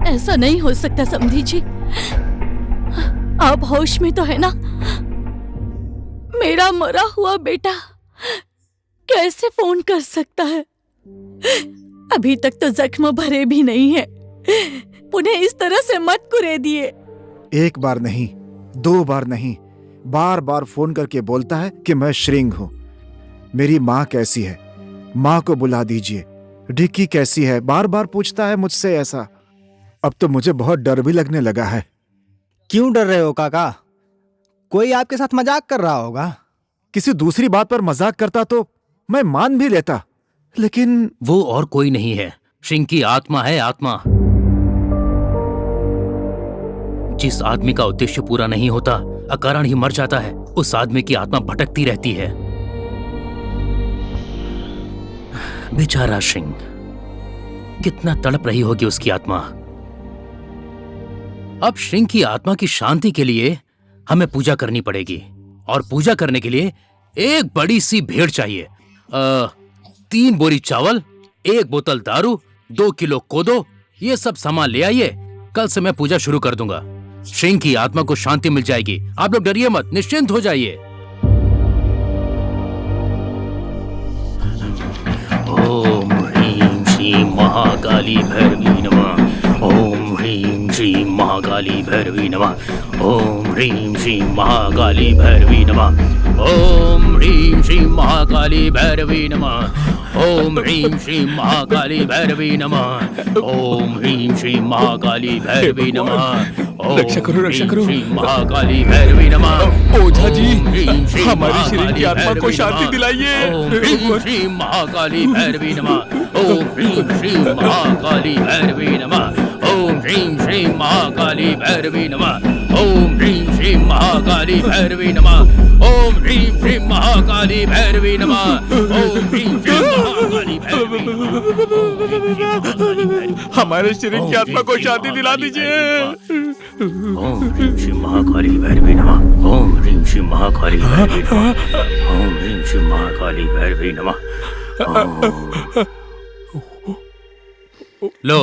ऐसा नहीं हो सकता समधी जी। आप होश में तो है ना? मेरा मरा हुआ बेटा कैसे फोन कर सकता है? अभी तक तो जख्म भरे भी नहीं है। उन्हें इस तरह से मत कुरेदिए। 1 बार नहीं, 2 बार नहीं, बार बार फोन करके बोलता है कि मैं श्रिंग हूं। मेरी माँ कैसी है? माँ को बुला दीजिए। डिक्की कैसी है? बार बार पूछता है मुझसे ऐसा। अब तो मुझे बहुत डर भी लगने लगा है। क्यों डर रहे हो काका? कोई आपके साथ मजाक कर रहा होगा। किसी दूसरी बात पर मजाक करता तो मैं मान भी लेता, लेकिन वो और कोई नहीं है, श्रिंग की आत्मा है, आत्मा। जिस आदमी का उद्देश्य पूरा नहीं होता, अकारण ही मर जाता है, उस आदमी की आत्मा भटकती रहती है। बेचारा श्रिंग, कितना तड़प रही होगी उसकी आत्मा। अब श्रिंग की आत्मा की शांति के लिए हमें पूजा करनी पड़ेगी, और पूजा करने के लिए एक बड़ी सी भेड़ चाहिए। 3 बोरी चावल, 1 बोतल दारू, 2 किलो कोदो, ये सब सामान ले आइए। कल से मैं पूजा शुरू कर दूंगा। श्रिंग की आत्मा को शांति मिल जाएगी। आप लोग डरिए मत, निश्चिंत हो जाइए। ओम ह्रीं श्रीं महाकाली भैरवी नमः। ओम ह्रीं श्रीं महाकाली भैरवी नमः। ओम ह्रीं श्रीं महाकाली भैरवी नमः। ओम ह्रीं श्रीं महाकाली भैरवी नमः। ओम ह्रीं श्रीं महाकाली भैरवी नमः। ओम ह्रीं श्रीं महाकाली भैरवी नमः। रक्षा करो, रक्षा करो। श्रीं महाकाली भैरवी नमः। ओझा जी, हमारी श्री की आत्मा को शांति दिलाइए। ओम ह्रीं श्रीं महाकाली भैरवी नमः। ओम ह्रीं श्रीं महाकाली भैरवी नमः। ओम ह्रीं श्रीं महाकाली भैरवी नमः। ओम ह्रीं श्रीं महाकाली भैरवी नमः। ओम ह्रीं श्रीं महाकाली भैरवी नमः। ओम ह्रीं श्रीं महाकाली भैरवी नमः। हमारे शरीर की आत्मा को शांति दिला दीजिए। ओम ह्रीं श्रीं महाकाली भैरवी नमः। ओम ह्रीं श्रीं महाकाली भैरवी नमः। ओम ह्रीं श्रीं महाकाली भैरवी नमः। लो,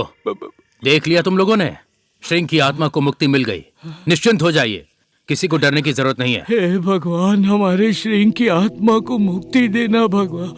देख लिया तुम लोगों ने? श्रिंग की आत्मा को मुक्ति मिल गई। निश्चिंत हो जाइए, किसी को डरने की जरूरत नहीं है। हे भगवान, हमारे श्रिंग की आत्मा को मुक्ति देना भगवान।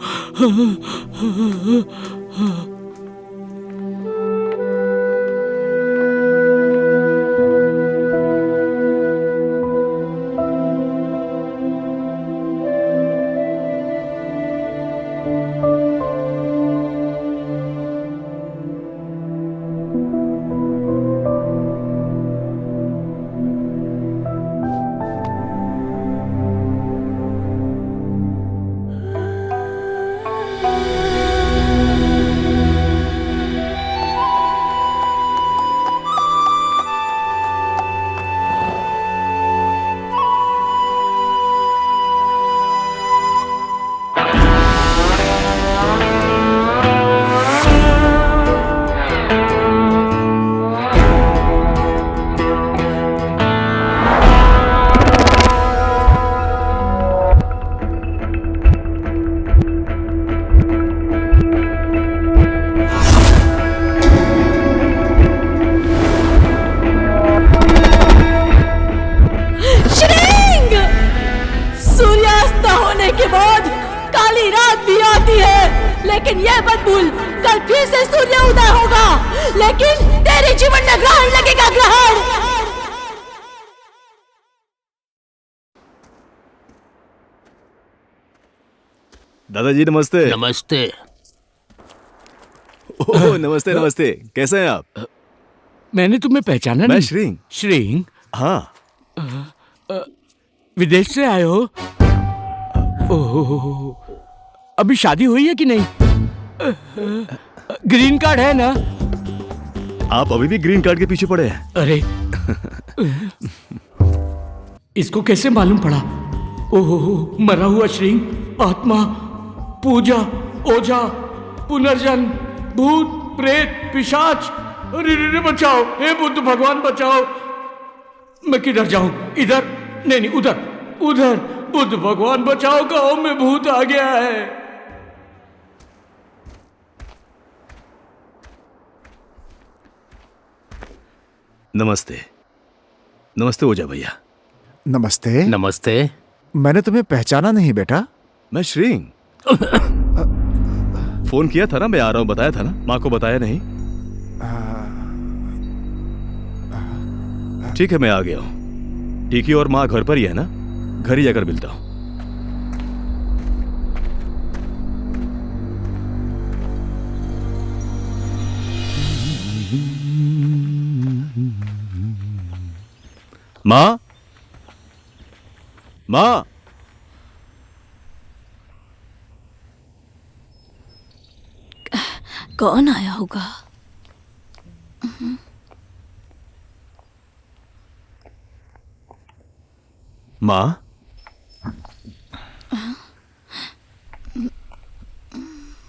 लेकिन तेरे जीवन में ग्रहण लगेगा, ग्रहण। दादाजी नमस्ते। नमस्ते। ओह नमस्ते नमस्ते, कैसे हैं आप? मैंने तुम्हें पहचाना मैं नहीं। श्रींग। श्रींग? हाँ। विदेश से आए हो? ओह, अभी शादी हुई है कि नहीं? ग्रीन कार्ड है ना? आप अभी भी ग्रीन कार्ड के पीछे पड़े हैं? अरे इसको कैसे मालूम पड़ा? ओह, मरा हुआ श्रींग, आत्मा, पूजा, ओझा, पुनर्जन्म, भूत, प्रेत, पिशाच। अरे रे, बचाओ, हे बुद्ध भगवान बचाओ। मैं किधर जाऊं? इधर? नहीं, उधर, उधर। बुद्ध भगवान बचाओ, गांव में भूत आ गया है। नमस्ते। नमस्ते ओझा भैया। नमस्ते। नमस्ते। मैंने तुम्हें पहचाना नहीं बेटा। मैं श्रींग। फोन किया था ना, मैं आ रहा हूं, बताया था ना? माँ को बताया नहीं? ठीक है, मैं आ गया हूं। टीकी और माँ घर पर ही है ना? घर ही जाकर मिलता हूं। माँ, माँ। कौन आया होगा? माँ,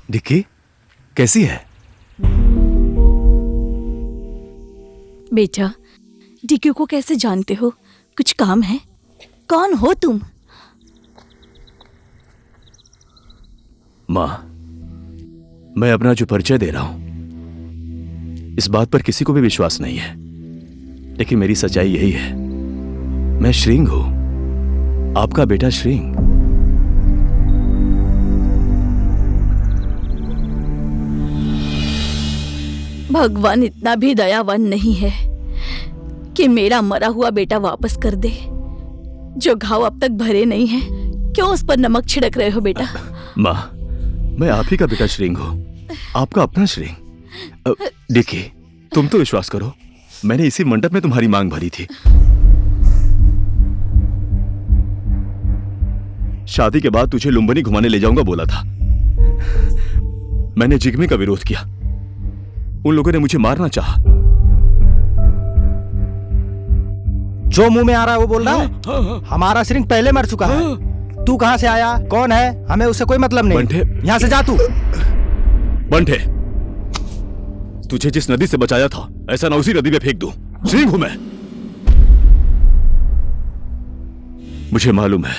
डिक्की कैसी है? बेटा, डिक्की को कैसे जानते हो? कुछ काम है? कौन हो तुम? माँ, मैं अपना जो परिचय दे रहा हूं, इस बात पर किसी को भी विश्वास नहीं है, लेकिन मेरी सच्चाई यही है। मैं श्रींग हूं, आपका बेटा श्रींग। भगवान इतना भी दयावान नहीं है कि मेरा मरा हुआ बेटा वापस कर दे। जो घाव अब तक भरे नहीं हैं, क्यों उस पर नमक छिड़क रहे हो बेटा? माँ, मैं आप ही का बेटा श्रींग हूं, आपका अपना श्रींग। डिक्की, तुम तो विश्वास करो, मैंने इसी मंडप में तुम्हारी मांग भरी थी। शादी के बाद तुझे लुम्बिनी घुमाने ले जाऊंगा बोला था। मैंने जिग्मी का विरोध किया, उन लोगों ने मुझे मारना चाहा। जो मुंह में आ रहा है वो बोल रहा है। हमारा श्रींग पहले मर चुका है। तू कहां से आया, कौन है, हमें उससे कोई मतलब नहीं। बंठे, यहां से जा तू। बंठे, तुझे जिस नदी से बचाया था, ऐसा ना उसी नदी में फेंक दूं। श्रींग हूं मैं। मुझे मालूम है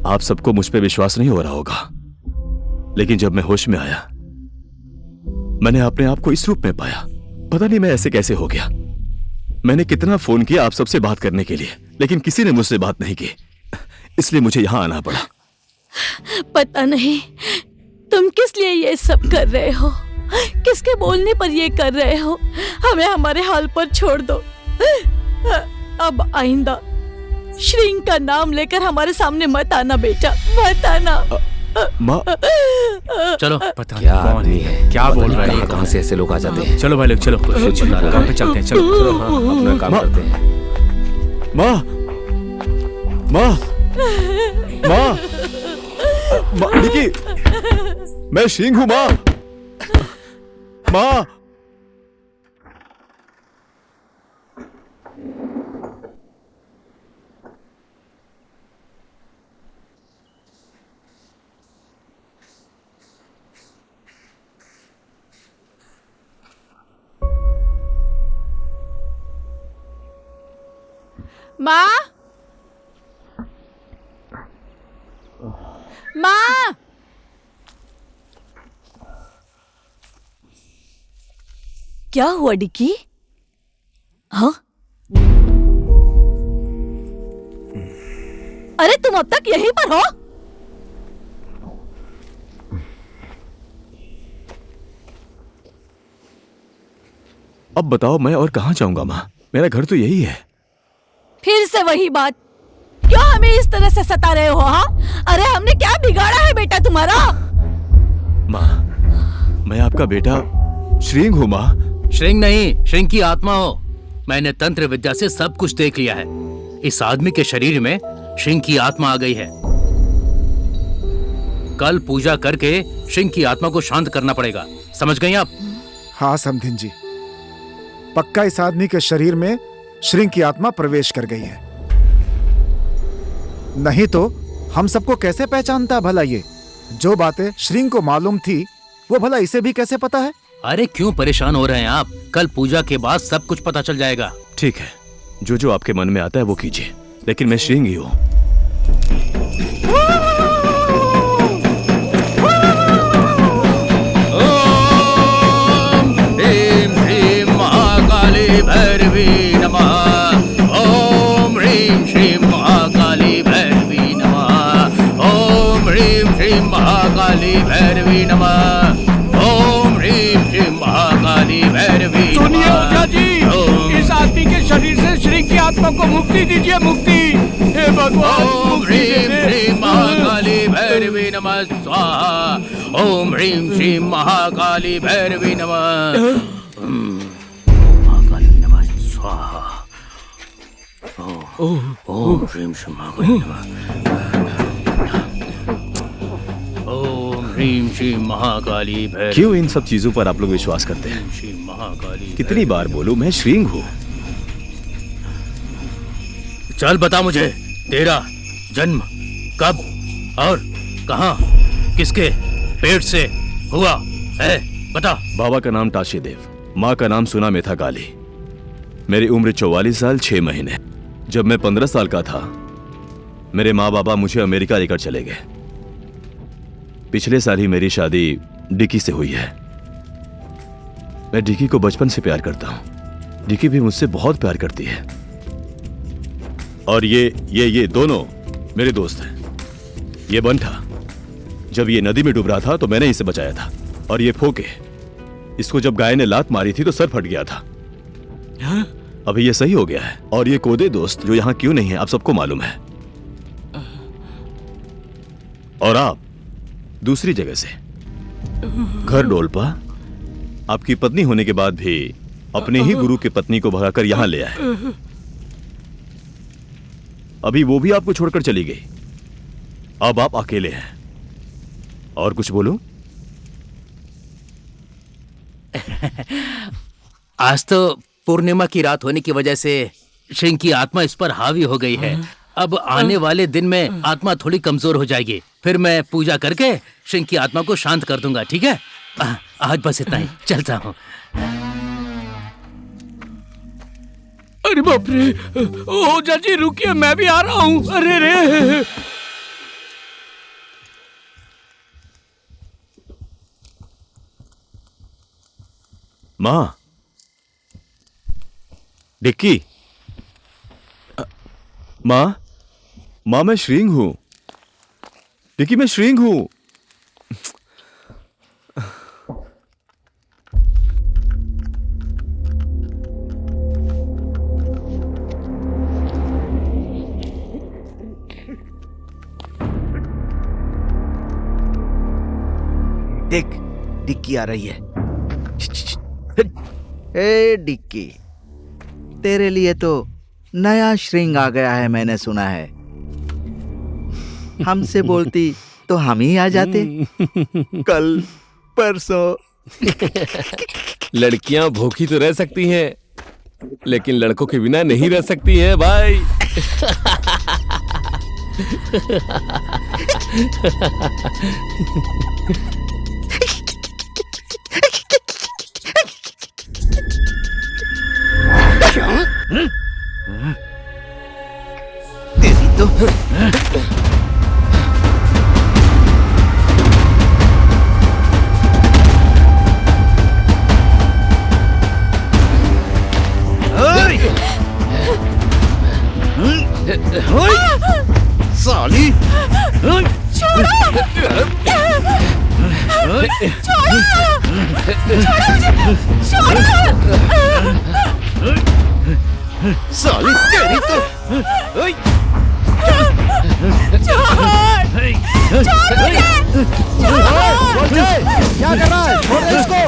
आप सबको मुझ पे विश्वास नहीं हो रहा होगा, लेकिन जब मैं होश में आया, मैंने अपने आप को इस रूप में पाया। पता नहीं मैं ऐसे कैसे हो गया। मैंने कितना फोन किया आप सबसे बात करने के लिए, लेकिन किसी ने मुझसे बात नहीं की, इसलिए मुझे यहां आना पड़ा। पता नहीं तुम किस लिए ये सब कर रहे हो, किसके बोलने पर ये कर रहे हो। हमें हमारे हाल पर छोड़ दो। अब आइंदा श्रींग का नाम लेकर हमारे सामने मत आना बेटा, मत आना। माँ, चलो, पता क्या आदमी है, क्या बोल रहा है, कहां से ऐसे लोग आ जाते हैं। चलो भाई लोग, चलो कुछ काम पे चलते हैं। चलो हाँ, अपना काम करते हैं। माँ, माँ, माँ, माँ, डिक्की, मैं श्रींग हूं माँ। माँ, माँ, माँ, क्या हुआ डिक्की? हाँ, अरे तुम अब तक यहीं पर हो? अब बताओ मैं और कहाँ जाऊंगा माँ? मेरा घर तो यही है। फिर से वही बात, क्यों हमें इस तरह से सता रहे हो? हाँ, अरे हमने क्या बिगाड़ा है बेटा तुम्हारा? माँ, मैं आपका बेटा श्रींग हूँ माँ। श्रींग नहीं, श्रींग की आत्मा हो। मैंने तंत्र विद्या से सब कुछ देख लिया है। इस आदमी के शरीर में श्रींग की आत्मा आ गई है। कल पूजा करके श्रींग की आत्मा को शांत करना पड़ेगा, समझ गई आप? हाँ समधिन जी, पक्का इस आदमी के शरीर में श्रींग की आत्मा प्रवेश कर गई है। नहीं तो हम सबको कैसे पहचानता भला? ये जो बातें श्रींग को मालूम थी वो भला इसे भी कैसे पता है? अरे क्यों परेशान हो रहे हैं आप? कल पूजा के बाद सब कुछ पता चल जाएगा। ठीक है, जो जो आपके मन में आता है वो कीजिए, लेकिन मैं श्रींग ही हूँ। भैरवी नमः। ओम ह्रीं श्रीं महाकाली भैरवी नमः। ओम ह्रीं श्रीं महाकाली भैरवी नमः। ओम ह्रीं श्रीं महाकाली भैरवी। सुनिए ओझा जी, इस आदमी के शरीर से श्री की आत्मा को मुक्ति दीजिए, मुक्ति। हे भगवान, ओम ह्रीं श्रीं महाकाली भैरवी नमः स्वाहा। ओम ह्रीं श्रीं महाकाली भैरवी नमः। ओम ह्रीं श्रीं महाकाली नमः। ओम ह्रीं श्रीं महाकाली भैरवी। क्यों इन सब चीजों पर आप लोग विश्वास करते हैं? कितनी बार बोलूं मैं श्रींग हूँ। चल बता मुझे, तेरा जन्म कब और कहां, किसके पेट से हुआ है? बता। बाबा का नाम टाशी देव, माँ का नाम सुना मेथा काली। मेरी उम्र 44 साल 6 महीने। जब मैं 15 साल का था मेरे माँ बाबा मुझे अमेरिका लेकर चले गए। पिछले साल ही मेरी शादी डिकी से हुई है। मैं डिकी को बचपन से प्यार करता हूँ, डिकी भी मुझसे बहुत प्यार करती है। और ये दोनों मेरे दोस्त हैं। ये बंठा जब ये नदी में डूब रहा था तो मैंने इसे बचाया था। और ये फोके, इसको जब गाय ने लात मारी थी तो सर फट गया था। अभी ये सही हो गया है। और ये कोदे दोस्त जो यहाँ क्यों नहीं है आप सबको मालूम है। और आप दूसरी जगह से घर डोलपा आपकी पत्नी होने के बाद भी अपने ही गुरु की पत्नी को भगाकर यहां ले आए। अभी वो भी आपको छोड़कर चली गई। अब आप अकेले हैं। और कुछ बोलो? आज तो पूर्णिमा की रात होने की वजह से श्रींग की आत्मा इस पर हावी हो गई है। अब आने वाले दिन में आत्मा थोड़ी कमजोर हो जाएगी। फिर मैं पूजा करके श्रींग की आत्मा को शांत कर दूंगा, ठीक है? आज बस इतना ही, चलता हूँ। अरे बाप रे, ओझा जी रुकिए, मैं भी आ रहा हूँ। अरे रे, माँ, डिक्की, माँ, मैं श्रींग हूं। डिक्की, मैं श्रींग हूं। देख, डिक्की आ रही है। ए डिक्की, तेरे लिए तो नया श्रृंग आ गया है, मैंने सुना है। हमसे बोलती तो हम ही आ जाते। कल परसों। लड़कियां भूखी तो रह सकती हैं, लेकिन लड़कों के बिना नहीं रह सकती हैं भाई। तेरी तो साली, छोड़ो मुझे, छोड़ो। क्या कर रहा है? छोड़ दे इसको।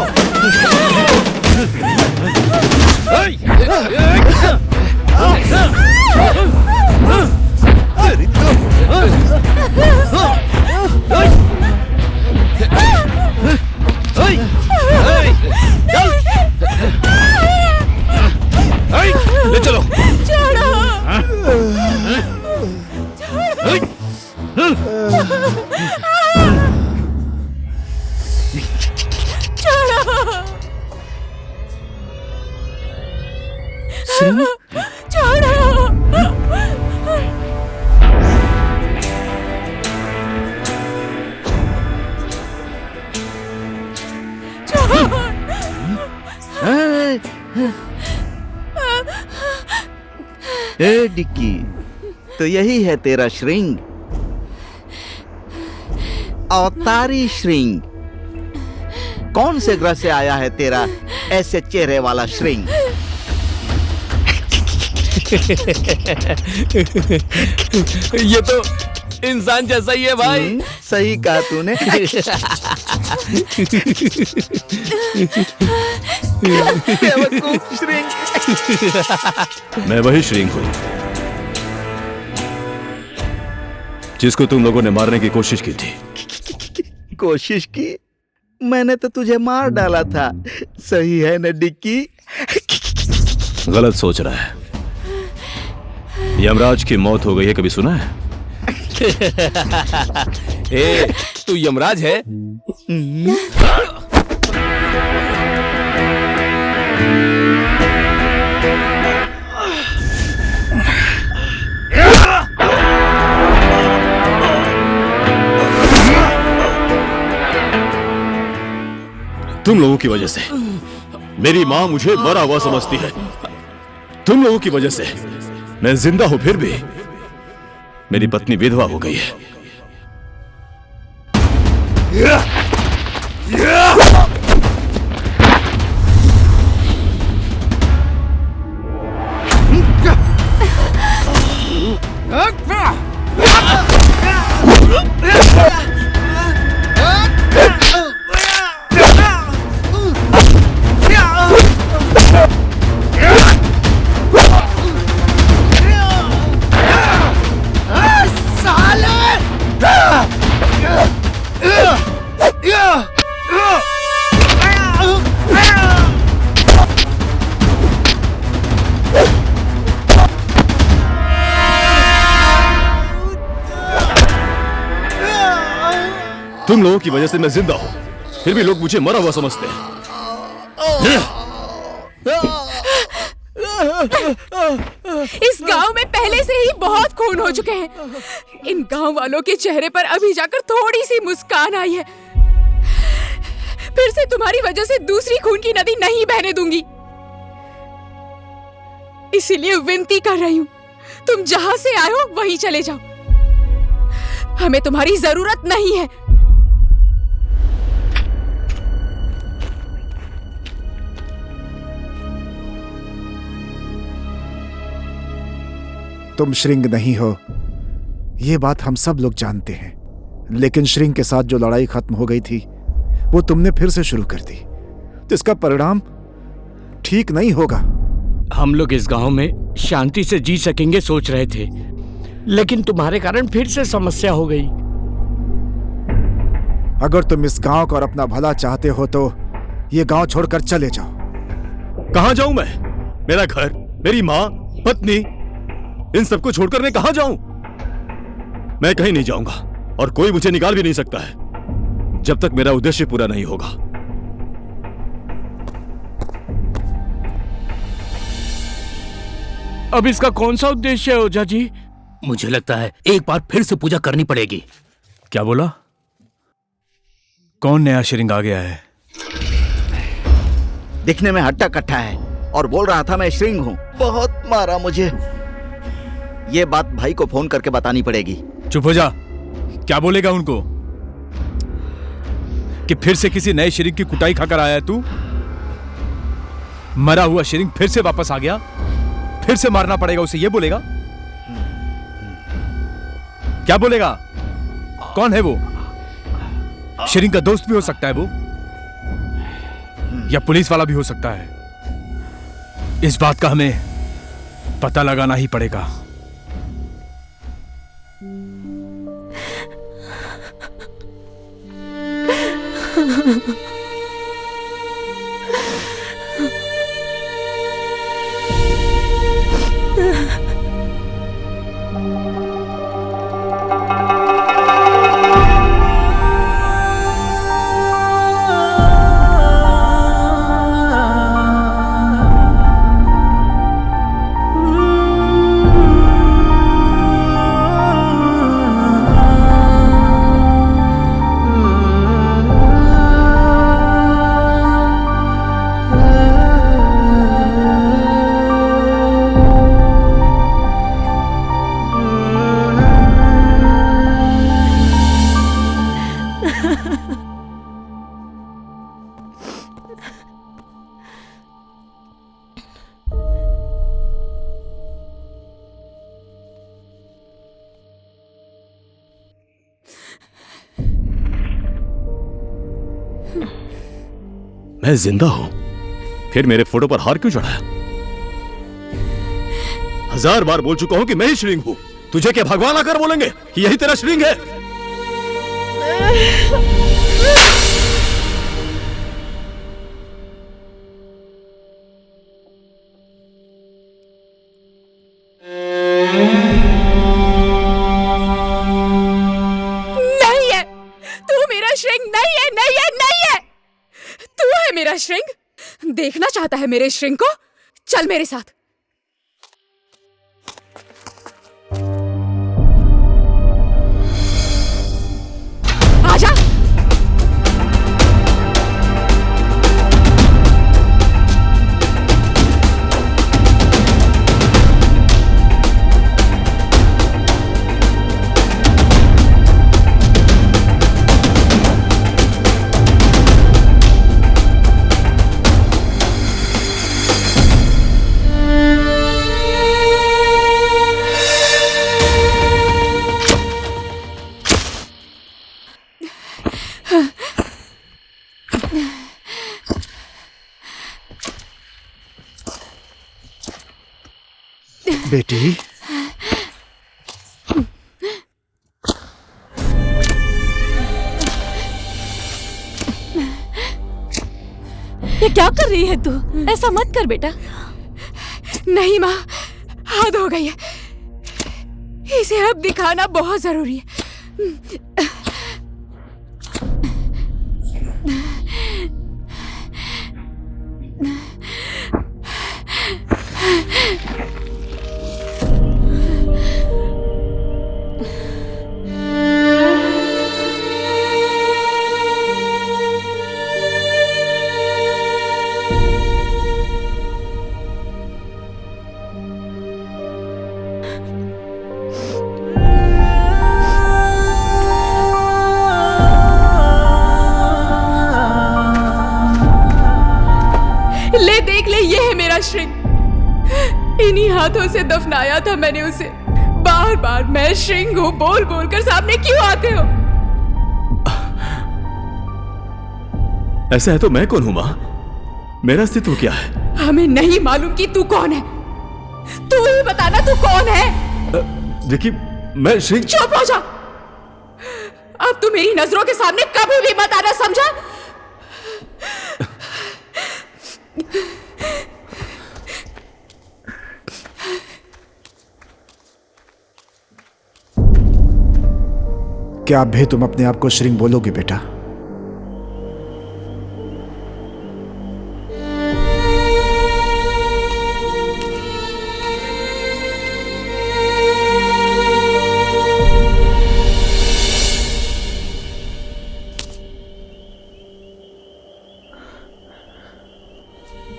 ले चलो। ए डिक्की, तो यही है तेरा श्रिंग, अवतारी श्रिंग। कौन से ग्रह से आया है तेरा ऐसे चेहरे वाला श्रिंग? ये तो इंसान जैसा ही है भाई। सही कहा तूने। बेवकूफ श्रिंग। मैं वही श्रिंग हूं जिसको तुम लोगों ने मारने की कोशिश की थी। कोशिश की? मैंने तो तुझे मार डाला था। सही है न डिक्की? गलत सोच रहा है। यमराज की मौत हो गई है, कभी सुना है? ए, तू यमराज है? तुम लोगों की वजह से मेरी माँ मुझे मरा हुआ समझती है। तुम लोगों की वजह से मैं जिंदा हूं, फिर भी मेरी पत्नी विधवा हो गई है। तुम लोगों की वजह से मैं जिंदा हूं, फिर भी लोग मुझे मरा हुआ समझते हैं। इस गांव में पहले से ही बहुत खून हो चुके हैं। इन गांव वालों के चेहरे पर अभी जाकर थोड़ी सी मुस्कान आई है। फिर से तुम्हारी वजह से दूसरी खून की नदी नहीं बहने दूंगी। इसीलिए विनती कर रही हूँ, तुम जहां से आए हो वहीं चले जाओ। हमें तुम्हारी जरूरत नहीं है। तुम श्रिंग नहीं हो, ये बात हम सब लोग जानते हैं। लेकिन श्रिंग के साथ जो लड़ाई खत्म हो गई थी वो तुमने फिर से शुरू कर दी, तो इसका परिणाम ठीक नहीं होगा। हम लोग इस गांव में शांति से जी सकेंगे सोच रहे थे, लेकिन तुम्हारे कारण फिर से समस्या हो गई। अगर तुम इस गांव को और अपना भला चाहते हो तो ये गांव छोड़कर चले जाओ। कहां जाऊं मैं? मेरा घर, मेरी माँ, पत्नी, इन सबको छोड़कर मैं कहां जाऊं? मैं कहीं नहीं जाऊंगा और कोई मुझे निकाल भी नहीं सकता है जब तक मेरा उद्देश्य पूरा नहीं होगा। अब इसका कौन सा उद्देश्य है ओझा जी? मुझे लगता है एक बार फिर से पूजा करनी पड़ेगी। क्या बोला? कौन नया श्रिंग आ गया है? दिखने में हट्टा कट्टा है और बोल रहा था मैं श्रिंग हूँ। बहुत मारा मुझे। ये बात भाई को फोन करके बतानी पड़ेगी। चुप हो जा। क्या बोलेगा उनको कि फिर से किसी नए श्रिंग की कुटाई खाकर आया है तू? मरा हुआ श्रिंग फिर से वापस आ गया, फिर से मारना पड़ेगा उसे, ये बोलेगा? क्या बोलेगा? कौन है वो? श्रिंग का दोस्त भी हो सकता है वो, या पुलिस वाला भी हो सकता है। इस बात का हमें पता लगाना ही पड़ेगा। मैं जिंदा हूं, फिर मेरे फोटो पर हार क्यों चढ़ाया? 1000 बार बोल चुका हूं कि मैं ही श्रिंग हूं। तुझे क्या भगवान आकर बोलेंगे कि यही तेरा श्रिंग है? नहीं है, तू मेरा श्रिंग नहीं है, नहीं है, नहीं है। तू है मेरा श्रिंग। देखना चाहता है मेरे श्रिंग को? चल मेरे साथ। आजा। बेटी, ये क्या कर रही है तू? ऐसा मत कर बेटा। नहीं माँ, हद हो गई है। इसे अब दिखाना बहुत जरूरी है। ले देख ले, ये है मेरा श्रिंग। इन्हीं हाथों से दफनाया था मैंने उसे। बार बार मैं श्रिंग हूँ बोल बोल कर सामने क्यों आते हो? ऐसा है तो मैं कौन हूं मां? मेरा अस्तित्व क्या है? हमें नहीं मालूम कि तू कौन है। तू ही बताना, तू कौन है? देखिए, मैं श्रिंग। चुप हो जा। अब तू मेरी नजरों के सामने कभी भी मत आना, समझा? क्या अब भी तुम अपने आप को श्रिंग बोलोगे बेटा?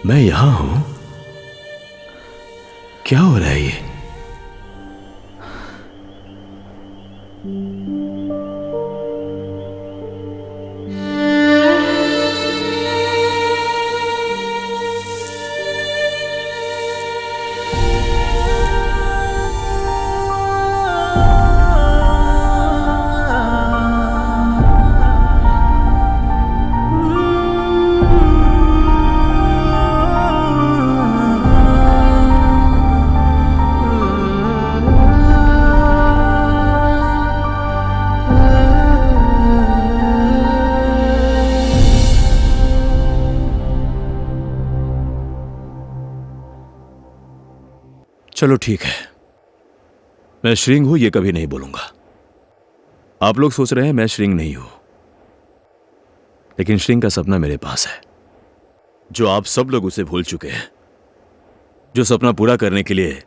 मैं यहां हूं? क्या हो रहा है ये? चलो ठीक है, मैं श्रिंग हूं ये कभी नहीं बोलूंगा। आप लोग सोच रहे हैं मैं श्रिंग नहीं हूं, लेकिन श्रिंग का सपना मेरे पास है, जो आप सब लोग उसे भूल चुके हैं। जो सपना पूरा करने के लिए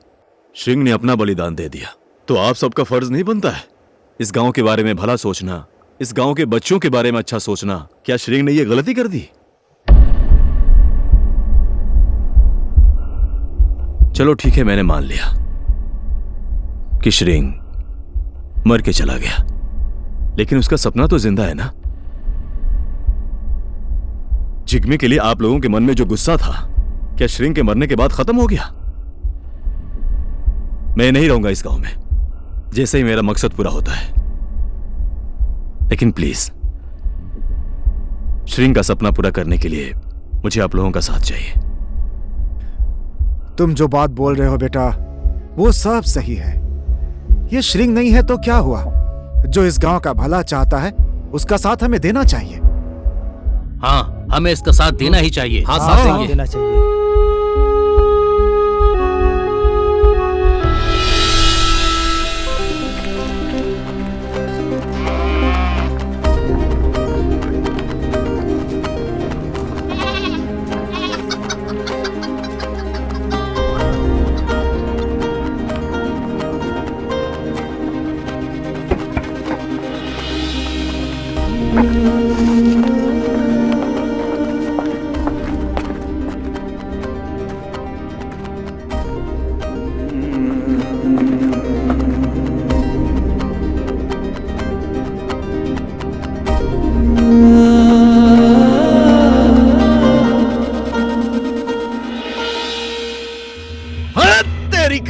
श्रिंग ने अपना बलिदान दे दिया, तो आप सबका फर्ज नहीं बनता है इस गांव के बारे में भला सोचना, इस गांव के बच्चों के बारे में अच्छा सोचना? क्या श्रिंग ने यह गलती कर दी? चलो ठीक है, मैंने मान लिया कि श्रिंग मर के चला गया, लेकिन उसका सपना तो जिंदा है ना। जिग्मे के लिए आप लोगों के मन में जो गुस्सा था, क्या श्रिंग के मरने के बाद खत्म हो गया? मैं नहीं रहूंगा इस गांव में जैसे ही मेरा मकसद पूरा होता है, लेकिन प्लीज श्रिंग का सपना पूरा करने के लिए मुझे आप लोगों का साथ चाहिए। तुम जो बात बोल रहे हो बेटा, वो सब सही है। ये श्रिंग नहीं है तो क्या हुआ? जो इस गांव का भला चाहता है उसका साथ हमें देना चाहिए। हाँ, हमें इसका साथ देना ही चाहिए। हाँ, साथ देना चाहिए।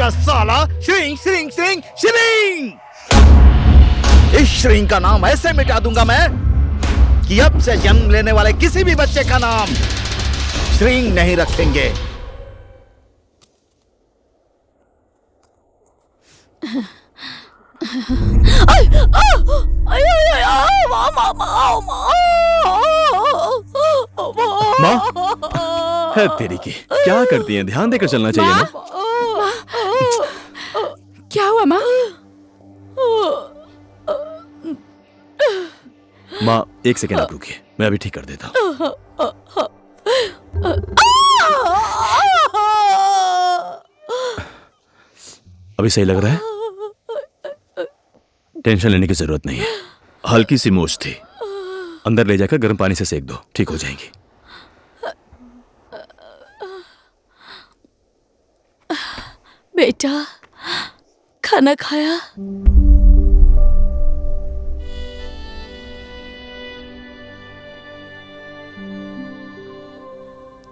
साला श्रिंग श्रिंग श्रिंग श्रिंग! इस श्रिंग का नाम ऐसे मिटा दूंगा मैं कि अब से जन्म लेने वाले किसी भी बच्चे का नाम श्रिंग नहीं रखेंगे। माँ है तेरी की, क्या करती हैं? ध्यान देकर चलना चाहिए ना। क्या हुआ माँ? माँ एक सेकेंड आप रुकिए, मैं अभी ठीक कर देता हूँ। अभी सही लग रहा है? टेंशन लेने की जरूरत नहीं है, हल्की सी मोच थी, अंदर ले जाकर गर्म पानी से सेक दो, ठीक हो जाएंगी। बेटा खाना खाया?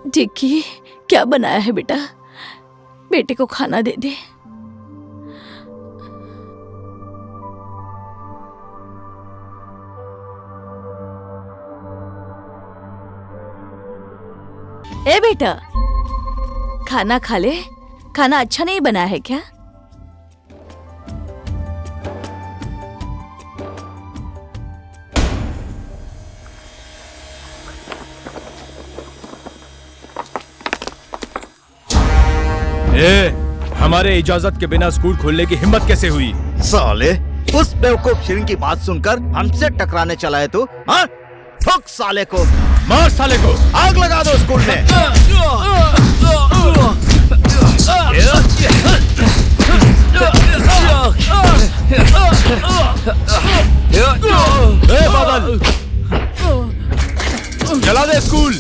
डिक्की क्या बनाया है बेटा? बेटे को खाना दे दे। ए बेटा खाना खा ले। खाना अच्छा नहीं बना है क्या? हमारे इजाजत के बिना स्कूल खोलने की हिम्मत कैसे हुई? साले, उस बेवकूफ श्रिंग की बात सुनकर हमसे टकराने चला है तू? हाँ? ठोक साले को, मार साले को, आग लगा दो स्कूल में। ए बादल, जला दे स्कूल।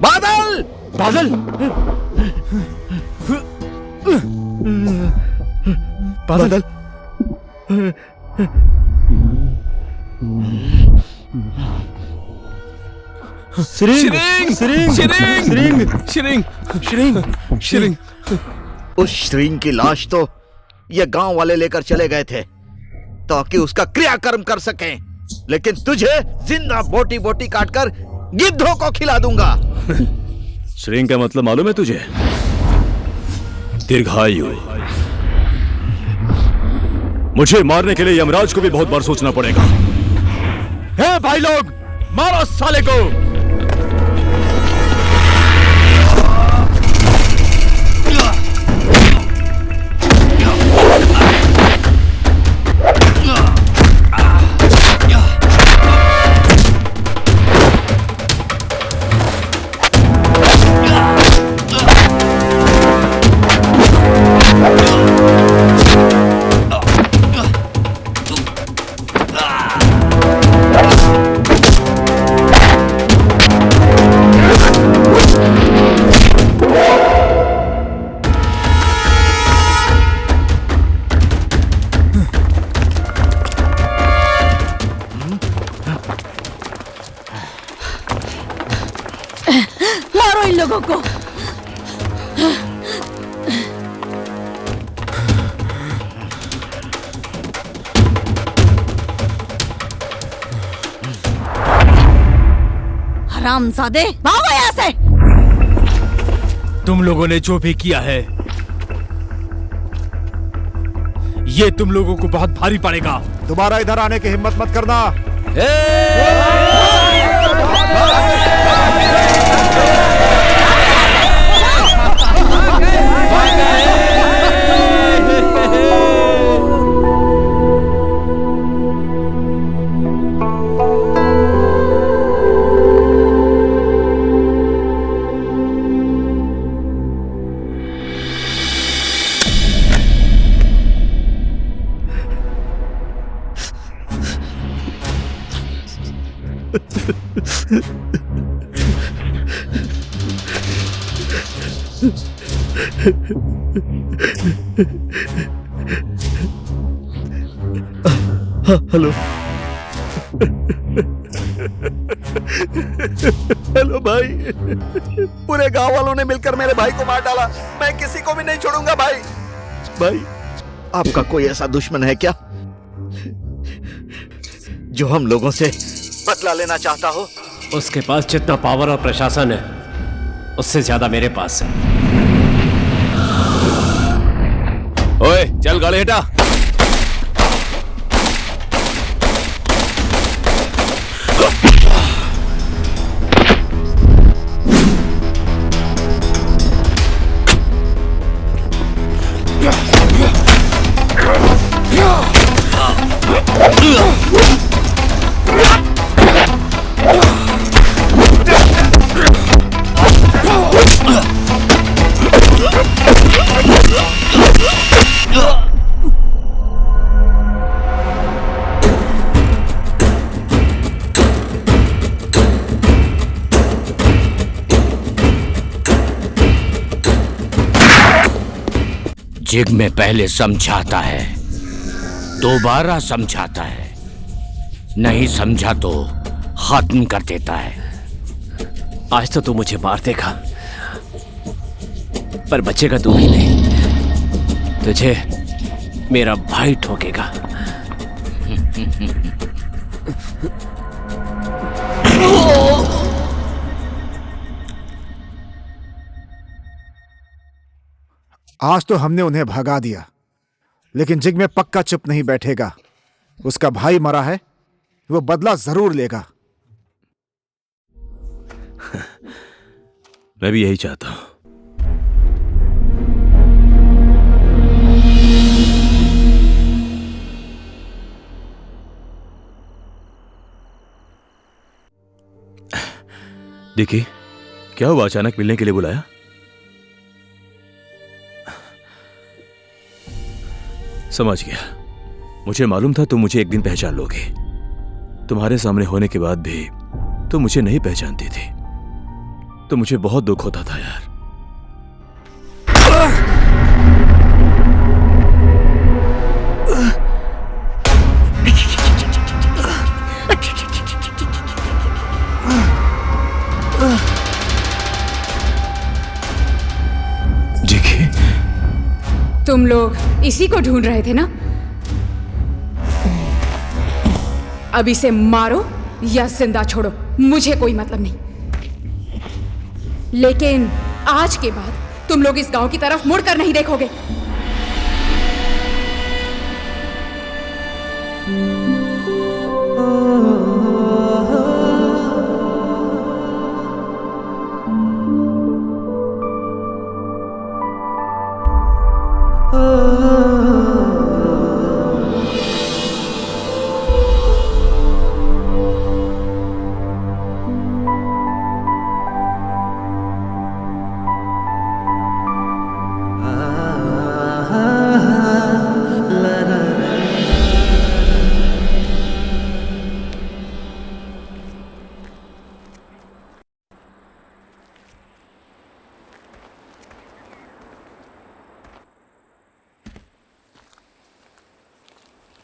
बादल! बादल! बादल! श्रिंग उस श्रिंग की लाश तो ये गांव वाले लेकर चले गए थे ताकि उसका क्रियाकर्म कर सकें, लेकिन तुझे जिंदा बोटी बोटी काटकर गिद्धों को खिला दूंगा। श्रिंग का मतलब मालूम है तुझे? दीर्घायु। मुझे मारने के लिए यमराज को भी बहुत बार सोचना पड़ेगा। हे भाई लोग, मारो साले को। लोगों को। हरामजादे, भागो यहाँ से। तुम लोगों ने जो भी किया है ये तुम लोगों को बहुत भारी पड़ेगा। दोबारा इधर आने की हिम्मत मत करना। हेलो हेलो भाई। पूरे गांव वालों ने मिलकर मेरे भाई को मार डाला। मैं किसी को भी नहीं छोड़ूंगा भाई। भाई, आपका कोई ऐसा दुश्मन है क्या जो हम लोगों से बदला लेना चाहता हो? उसके पास जितना पावर और प्रशासन है उससे ज्यादा मेरे पास है। ओए, चल गाड़ी हटा। जिग में पहले समझाता है, दोबारा समझाता है, नहीं समझा तो खत्म कर देता है। आज तो तू मुझे मार देगा, पर बचेगा तू ही नहीं, तुझे मेरा भाई ठोकेगा। आज तो हमने उन्हें भगा दिया, लेकिन जिग में पक्का चुप नहीं बैठेगा। उसका भाई मरा है, वो बदला जरूर लेगा। मैं भी यही चाहता हूं। देखिए, क्या हुआ? अचानक मिलने के लिए बुलाया? समझ गया। मुझे मालूम था तुम मुझे एक दिन पहचान लोगे। तुम्हारे सामने होने के बाद भी तुम मुझे नहीं पहचानती थी, तो मुझे बहुत दुख होता था यार। तुम लोग इसी को ढूंढ रहे थे ना? अब इसे मारो या जिंदा छोड़ो, मुझे कोई मतलब नहीं। लेकिन आज के बाद तुम लोग इस गांव की तरफ मुड़कर नहीं देखोगे।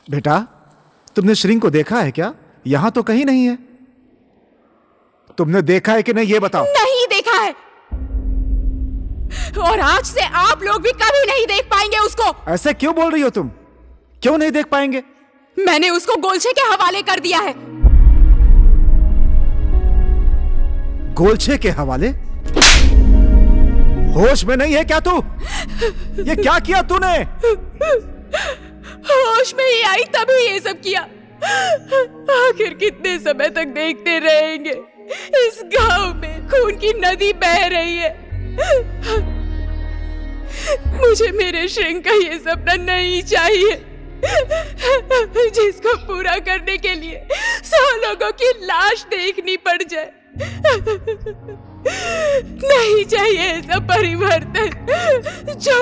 बेटा, तुमने श्रिंग को देखा है क्या? यहां तो कहीं नहीं है। तुमने देखा है कि नहीं, ये बताओ। नहीं देखा है, और आज से आप लोग भी कभी नहीं देख पाएंगे उसको। ऐसे क्यों बोल रही हो तुम? क्यों नहीं देख पाएंगे? मैंने उसको गोलछे के हवाले कर दिया है। गोलछे के हवाले? होश में नहीं है क्या तू? ये क्या किया तूने? होश में ही आई तभी ये सब किया। आखिर कितने समय तक देखते रहेंगे? इस गांव में खून की नदी बह रही है। मुझे मेरे श्रिंग का ये सपना नहीं चाहिए, जिसको पूरा करने के लिए 100 लोगों की लाश देखनी पड़ जाए। नहीं चाहिए ऐसा परिवर्तन जो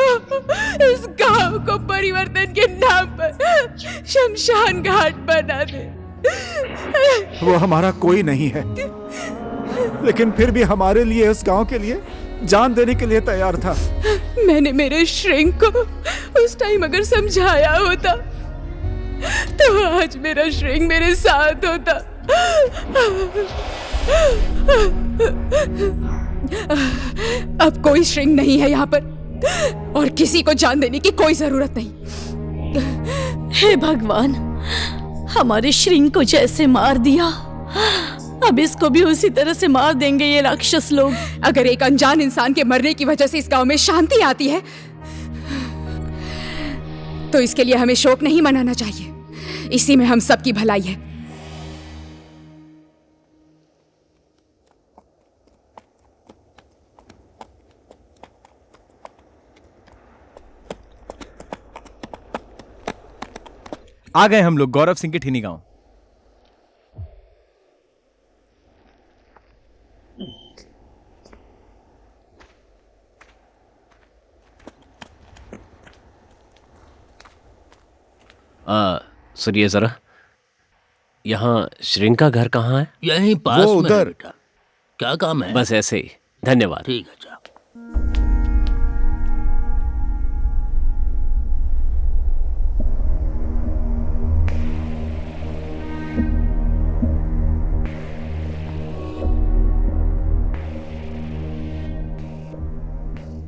इस गांव को परिवर्तन के नाम पर शमशान घाट बना दे। वो हमारा कोई नहीं है, लेकिन फिर भी हमारे लिए, उस गांव के लिए जान देने के लिए तैयार था। मैंने मेरे श्रिंग को उस टाइम अगर समझाया होता तो आज मेरा श्रिंग मेरे साथ होता। अब कोई श्रिंग नहीं है यहाँ पर, और किसी को जान देने की कोई जरूरत नहीं। हे भगवान, हमारे श्रिंग को जैसे मार दिया, अब इसको भी उसी तरह से मार देंगे ये राक्षस लोग। अगर एक अनजान इंसान के मरने की वजह से इस गांव में शांति आती है तो इसके लिए हमें शोक नहीं मनाना चाहिए। इसी में हम सबकी भलाई है। आ गए हम लोग गौरव सिंह के ठीनी गांव। सुनिए जरा, यहाँ श्रिंग का घर कहाँ है? यहीं पास वो में उधर। है बेटा। क्या काम है? बस ऐसे ही, धन्यवाद। ठीक है, जा।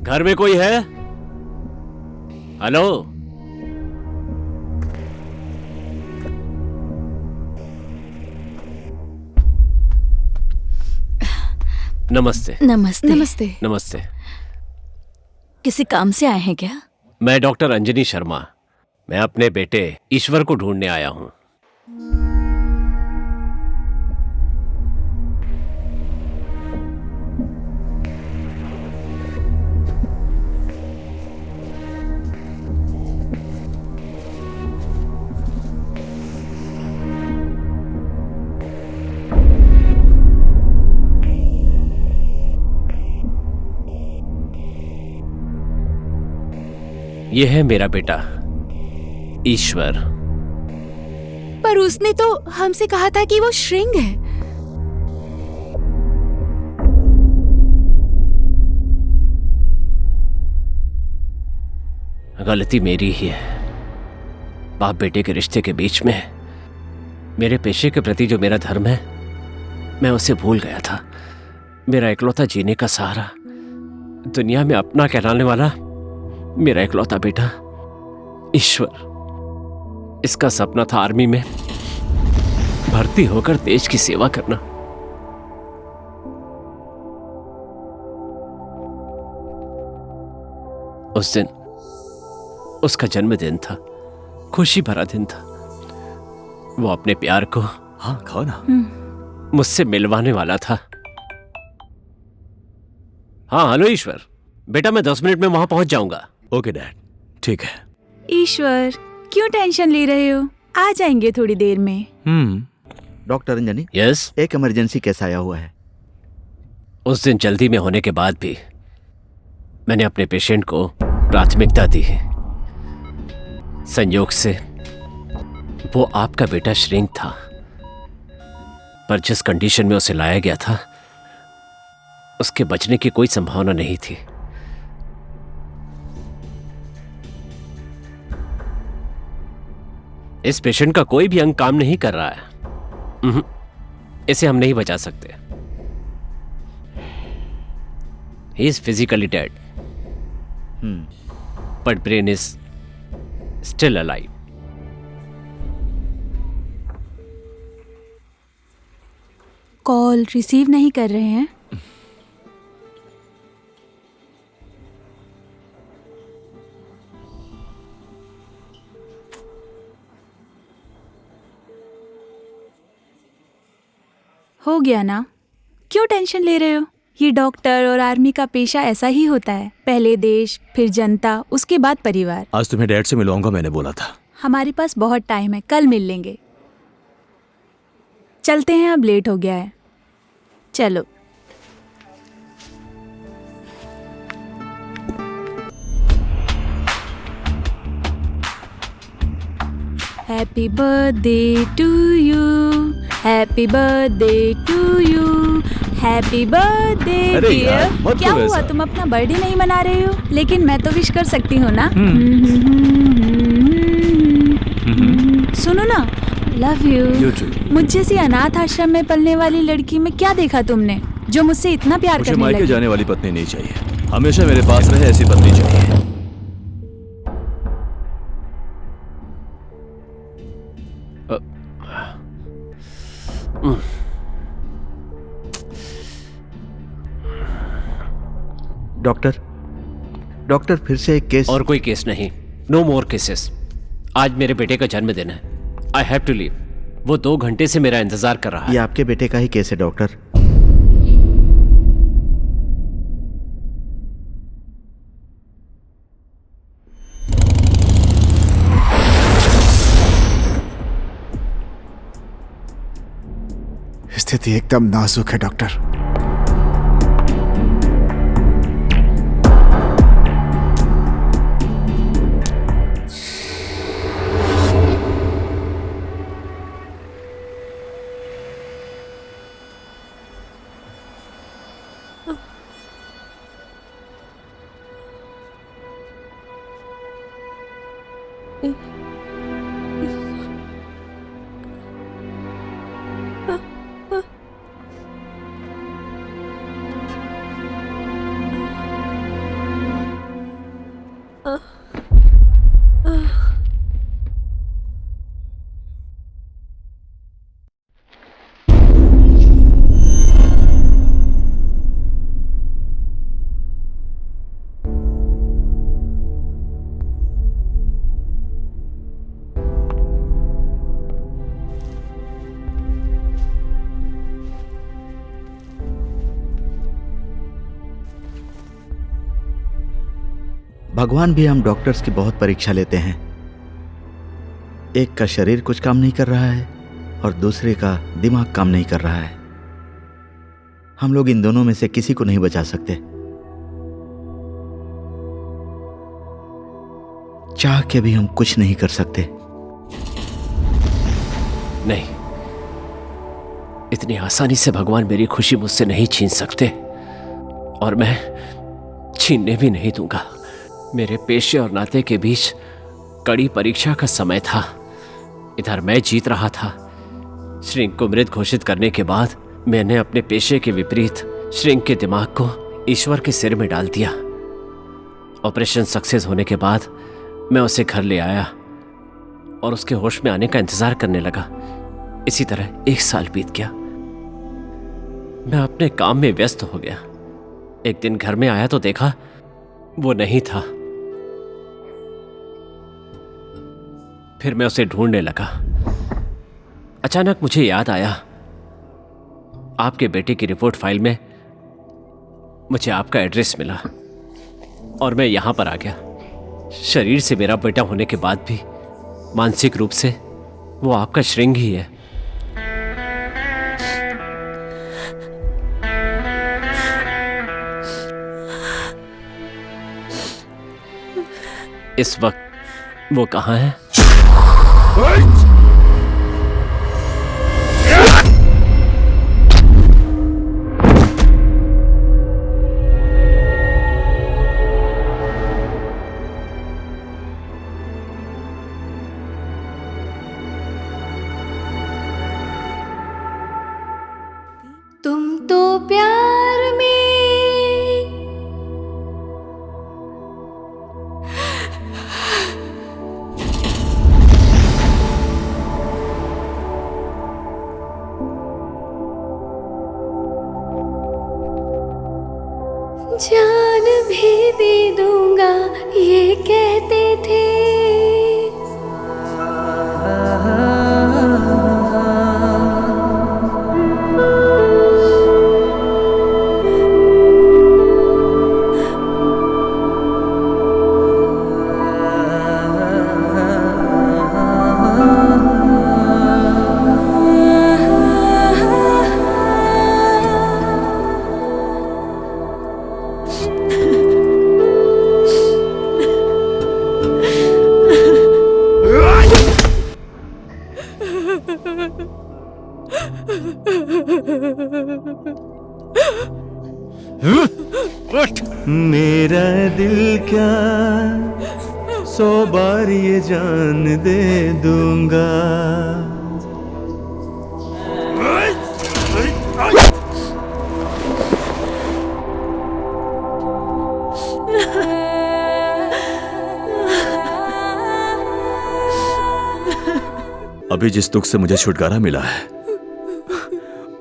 घर में कोई है? हेलो? नमस्ते। नमस्ते। नमस्ते। नमस्ते। किसी काम से आए हैं क्या? मैं डॉक्टर अंजनी शर्मा। मैं अपने बेटे ईश्वर को ढूंढने आया हूं। यह है मेरा बेटा ईश्वर। पर उसने तो हमसे कहा था कि वो श्रिंग है। गलती मेरी ही है। बाप बेटे के रिश्ते के बीच में मेरे पेशे के प्रति जो मेरा धर्म है, मैं उसे भूल गया था। मेरा इकलौता जीने का सहारा, दुनिया में अपना कहलाने वाला मेरा इकलौता बेटा ईश्वर, इसका सपना था आर्मी में भर्ती होकर देश की सेवा करना। उस दिन उसका जन्मदिन था, खुशी भरा दिन था। वो अपने प्यार को हाँ खाओ ना मुझसे मिलवाने वाला था। हाँ हेलो ईश्वर, बेटा मैं 10 मिनट में वहां पहुंच जाऊंगा। ओके डैड, ठीक है। ईश्वर, क्यों टेंशन ले रहे हो? आ जाएंगे थोड़ी देर में। डॉक्टर अंजनी, यस, एक इमरजेंसी केस आया हुआ है। उस दिन जल्दी में होने के बाद भी मैंने अपने पेशेंट को प्राथमिकता दी है। संयोग से वो आपका बेटा श्रिंग था, पर जिस कंडीशन में उसे लाया गया था उसके बचने की कोई संभावना नहीं थी। इस पेशेंट का कोई भी अंग काम नहीं कर रहा है। इसे हम नहीं बचा सकते। He is physically dead, but brain is still alive. Call receive नहीं कर रहे हैं। हो गया ना, क्यों टेंशन ले रहे हो? ये डॉक्टर और आर्मी का पेशा ऐसा ही होता है, पहले देश, फिर जनता, उसके बाद परिवार। आज तुम्हें डैड से मिलवाऊंगा, मैंने बोला था। हमारे पास बहुत टाइम है, कल मिल लेंगे। चलते हैं, अब लेट हो गया है। चलो। Happy birthday to you, happy birthday to you, happy birthday dear. क्या हुआ, तुम अपना बर्थडे नहीं मना रहे हो? लेकिन मैं तो विश कर सकती हूँ ना। सुनो ना, लव यू। मुझ जैसी अनाथ आश्रम में पलने वाली लड़की में क्या देखा तुमने जो मुझसे इतना प्यार मुझे करने मायके लगी? जाने वाली पत्नी नहीं चाहिए, हमेशा मेरे पास रहे ऐसी पत्नी चाहिए। डॉक्टर फिर से एक केस। और कोई केस नहीं, नो मोर केसेस। आज मेरे बेटे का जन्मदिन है, आई हैव टू लीव। वो 2 घंटे से मेरा इंतजार कर रहा है। ये आपके बेटे का ही केस है डॉक्टर। स्थिति एकदम नाजुक है डॉक्टर। भगवान भी हम डॉक्टर्स की बहुत परीक्षा लेते हैं। एक का शरीर कुछ काम नहीं कर रहा है और दूसरे का दिमाग काम नहीं कर रहा है। हम लोग इन दोनों में से किसी को नहीं बचा सकते। चाह के भी हम कुछ नहीं कर सकते। नहीं, इतनी आसानी से भगवान मेरी खुशी मुझसे नहीं छीन सकते, और मैं छीनने भी नहीं दूंगा। मेरे पेशे और नाते के बीच कड़ी परीक्षा का समय था। इधर मैं जीत रहा था। श्रिंग को मृत घोषित करने के बाद मैंने अपने पेशे के विपरीत श्रिंग के दिमाग को ईश्वर के सिर में डाल दिया। ऑपरेशन सक्सेस होने के बाद मैं उसे घर ले आया और उसके होश में आने का इंतजार करने लगा। इसी तरह 1 साल बीत गया। मैं अपने काम में व्यस्त हो गया। एक दिन घर में आया तो देखा वो नहीं था। फिर मैं उसे ढूंढने लगा। अचानक मुझे याद आया, आपके बेटे की रिपोर्ट फाइल में मुझे आपका एड्रेस मिला और मैं यहां पर आ गया। शरीर से मेरा बेटा होने के बाद भी मानसिक रूप से वो आपका श्रृंग ही है। इस वक्त वो कहां है? तुम तो प्यार में जान भी दे दूंगा ये कहते थे। मेरा दिल क्या 100 बार ये जान दे दूंगा। अभी जिस दुख से मुझे छुटकारा मिला है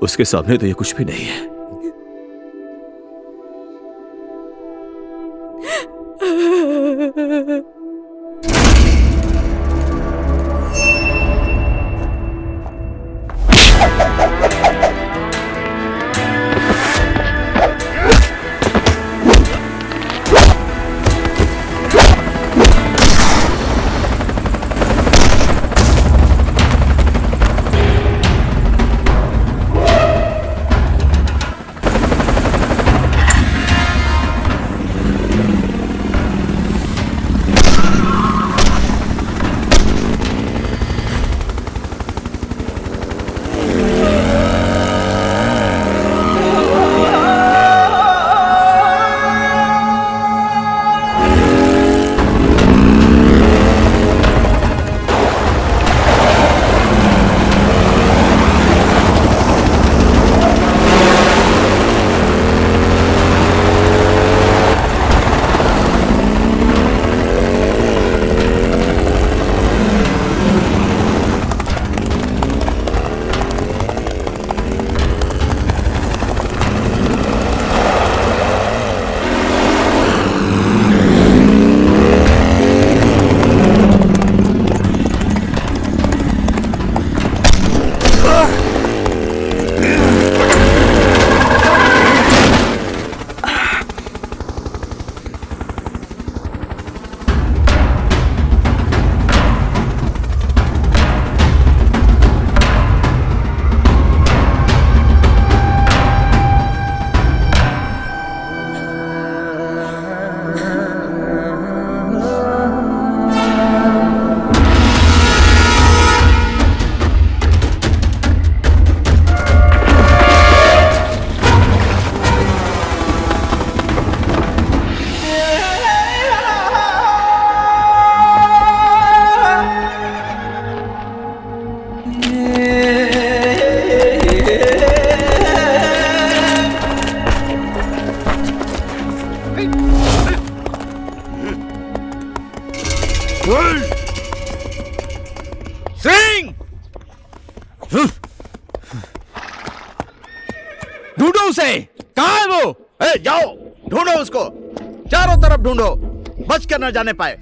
उसके सामने तो ये कुछ भी नहीं है। सिंह, ढूंढो उसे। कहाँ है वो? जाओ ढूंढो उसको, चारों तरफ ढूंढो, बच कर न जाने पाए।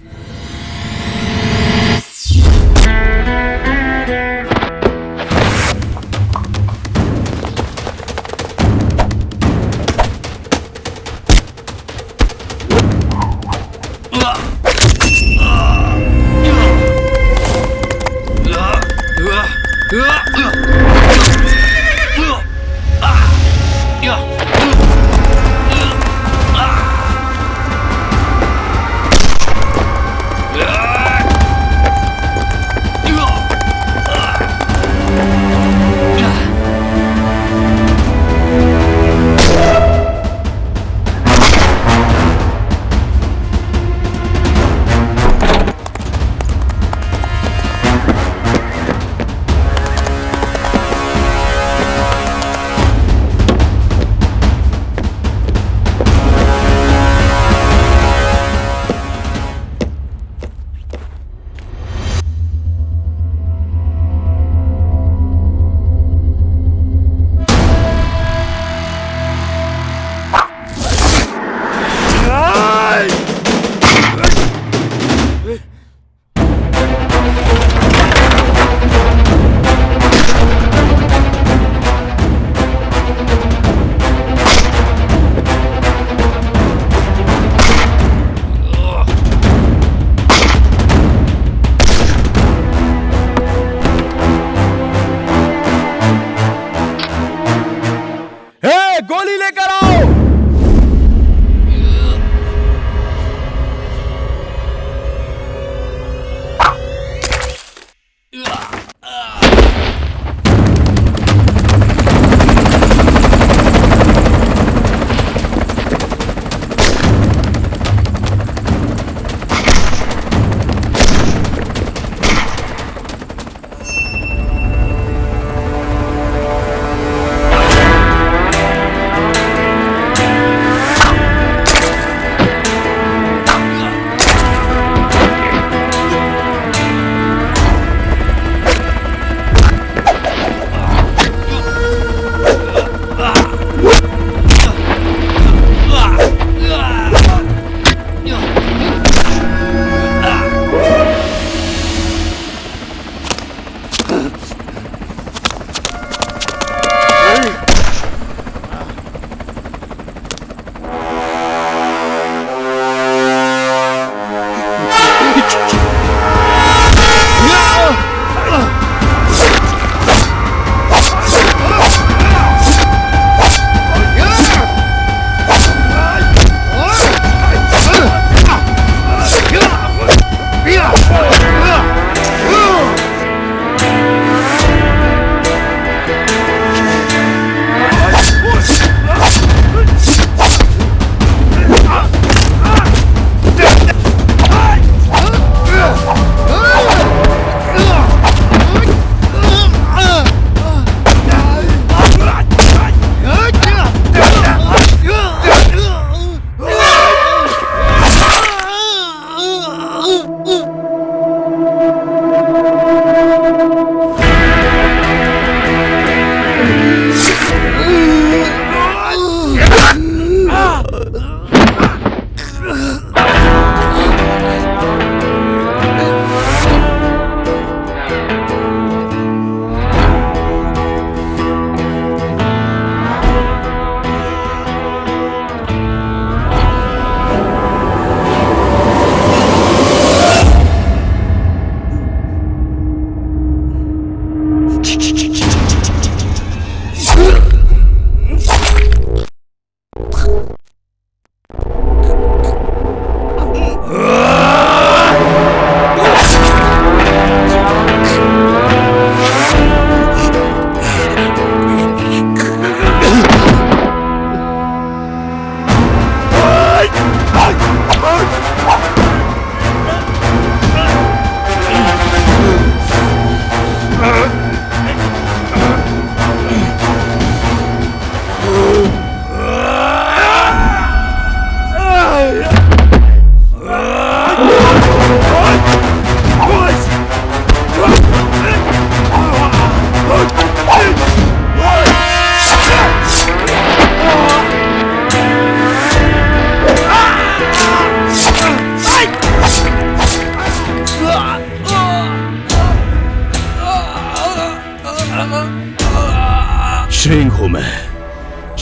गोली लेकर आओ।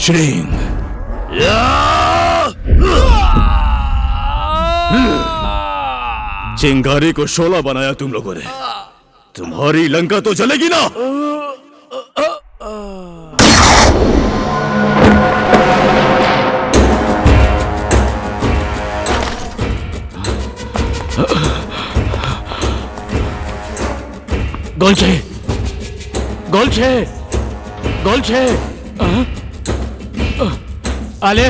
श्रिंग। चिंगारी को शोला बनाया तुम लोगों ने, तुम्हारी लंका तो जलेगी ना। गोलछे, गोलछे, गोलछे, आले,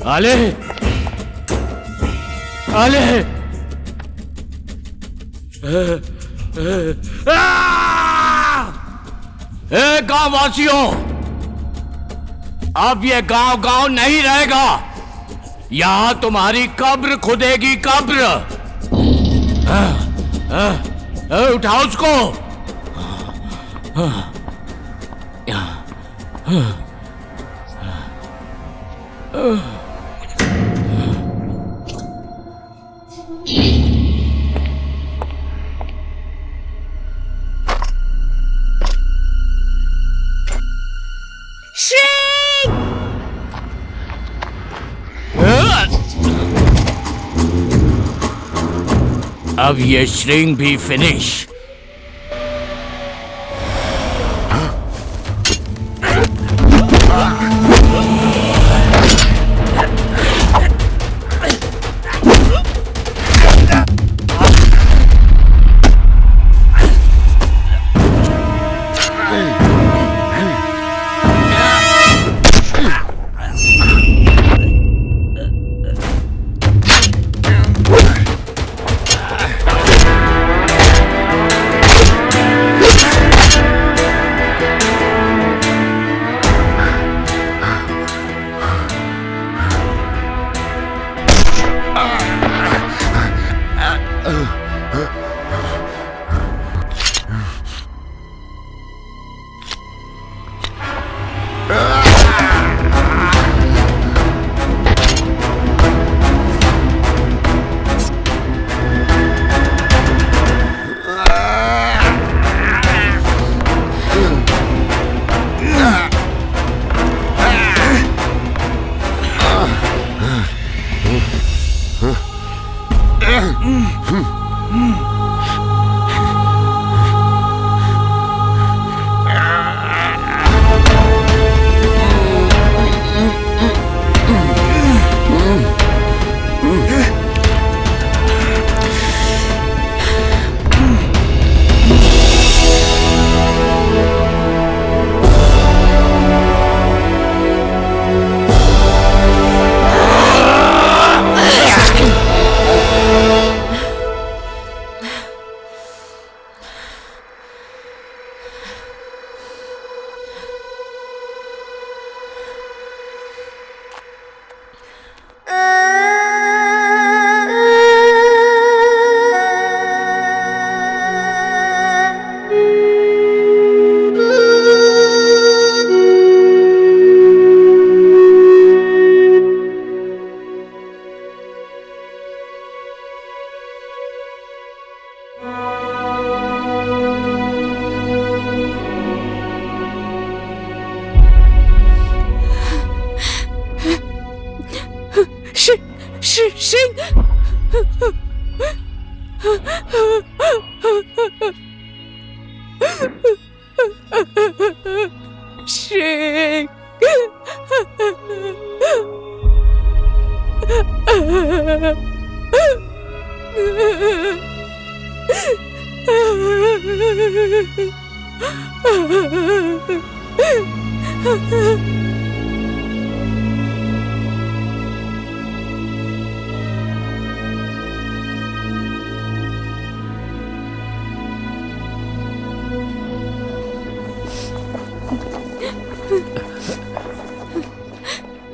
आले, आले, गांव वासियों, अब ये गांव गांव नहीं रहेगा, यहां तुम्हारी कब्र खुदेगी, कब्र। उठाओ उसको। अब ये श्रिंग भी फिनिश।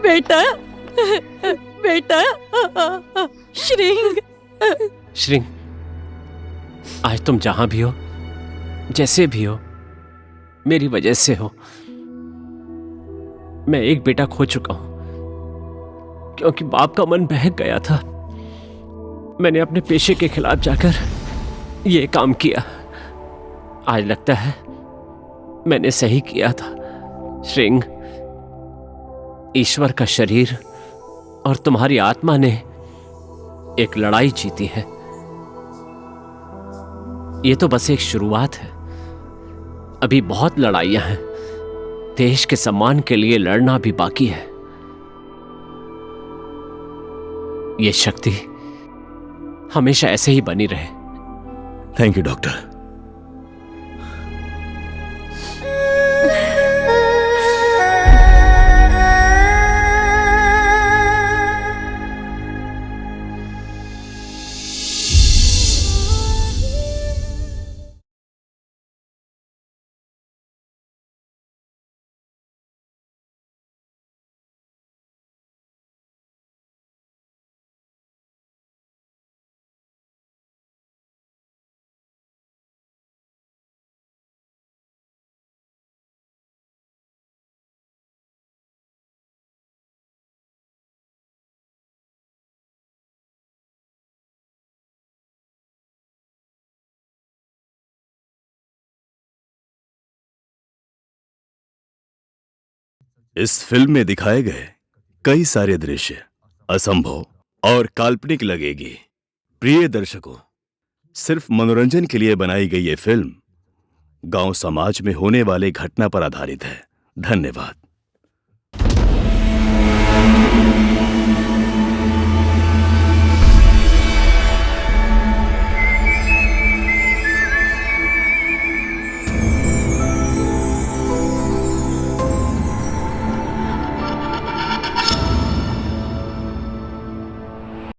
बेटा, बेटा, श्रिंग। श्रिंग, आज तुम जहां भी हो, जैसे भी हो, मेरी वजह से हो। मैं एक बेटा खो चुका हूं क्योंकि बाप का मन बहक गया था। मैंने अपने पेशे के खिलाफ जाकर ये काम किया। आज लगता है मैंने सही किया था। श्रिंग, ईश्वर का शरीर और तुम्हारी आत्मा ने एक लड़ाई जीती है। ये तो बस एक शुरुआत है, अभी बहुत लड़ाइयां हैं। देश के सम्मान के लिए लड़ना भी बाकी है। ये शक्ति हमेशा ऐसे ही बनी रहे। Thank you doctor. इस फिल्म में दिखाए गए कई सारे दृश्य असंभव और काल्पनिक लगेगी। प्रिय दर्शकों, सिर्फ मनोरंजन के लिए बनाई गई ये फिल्म गांव समाज में होने वाले घटना पर आधारित है। धन्यवाद।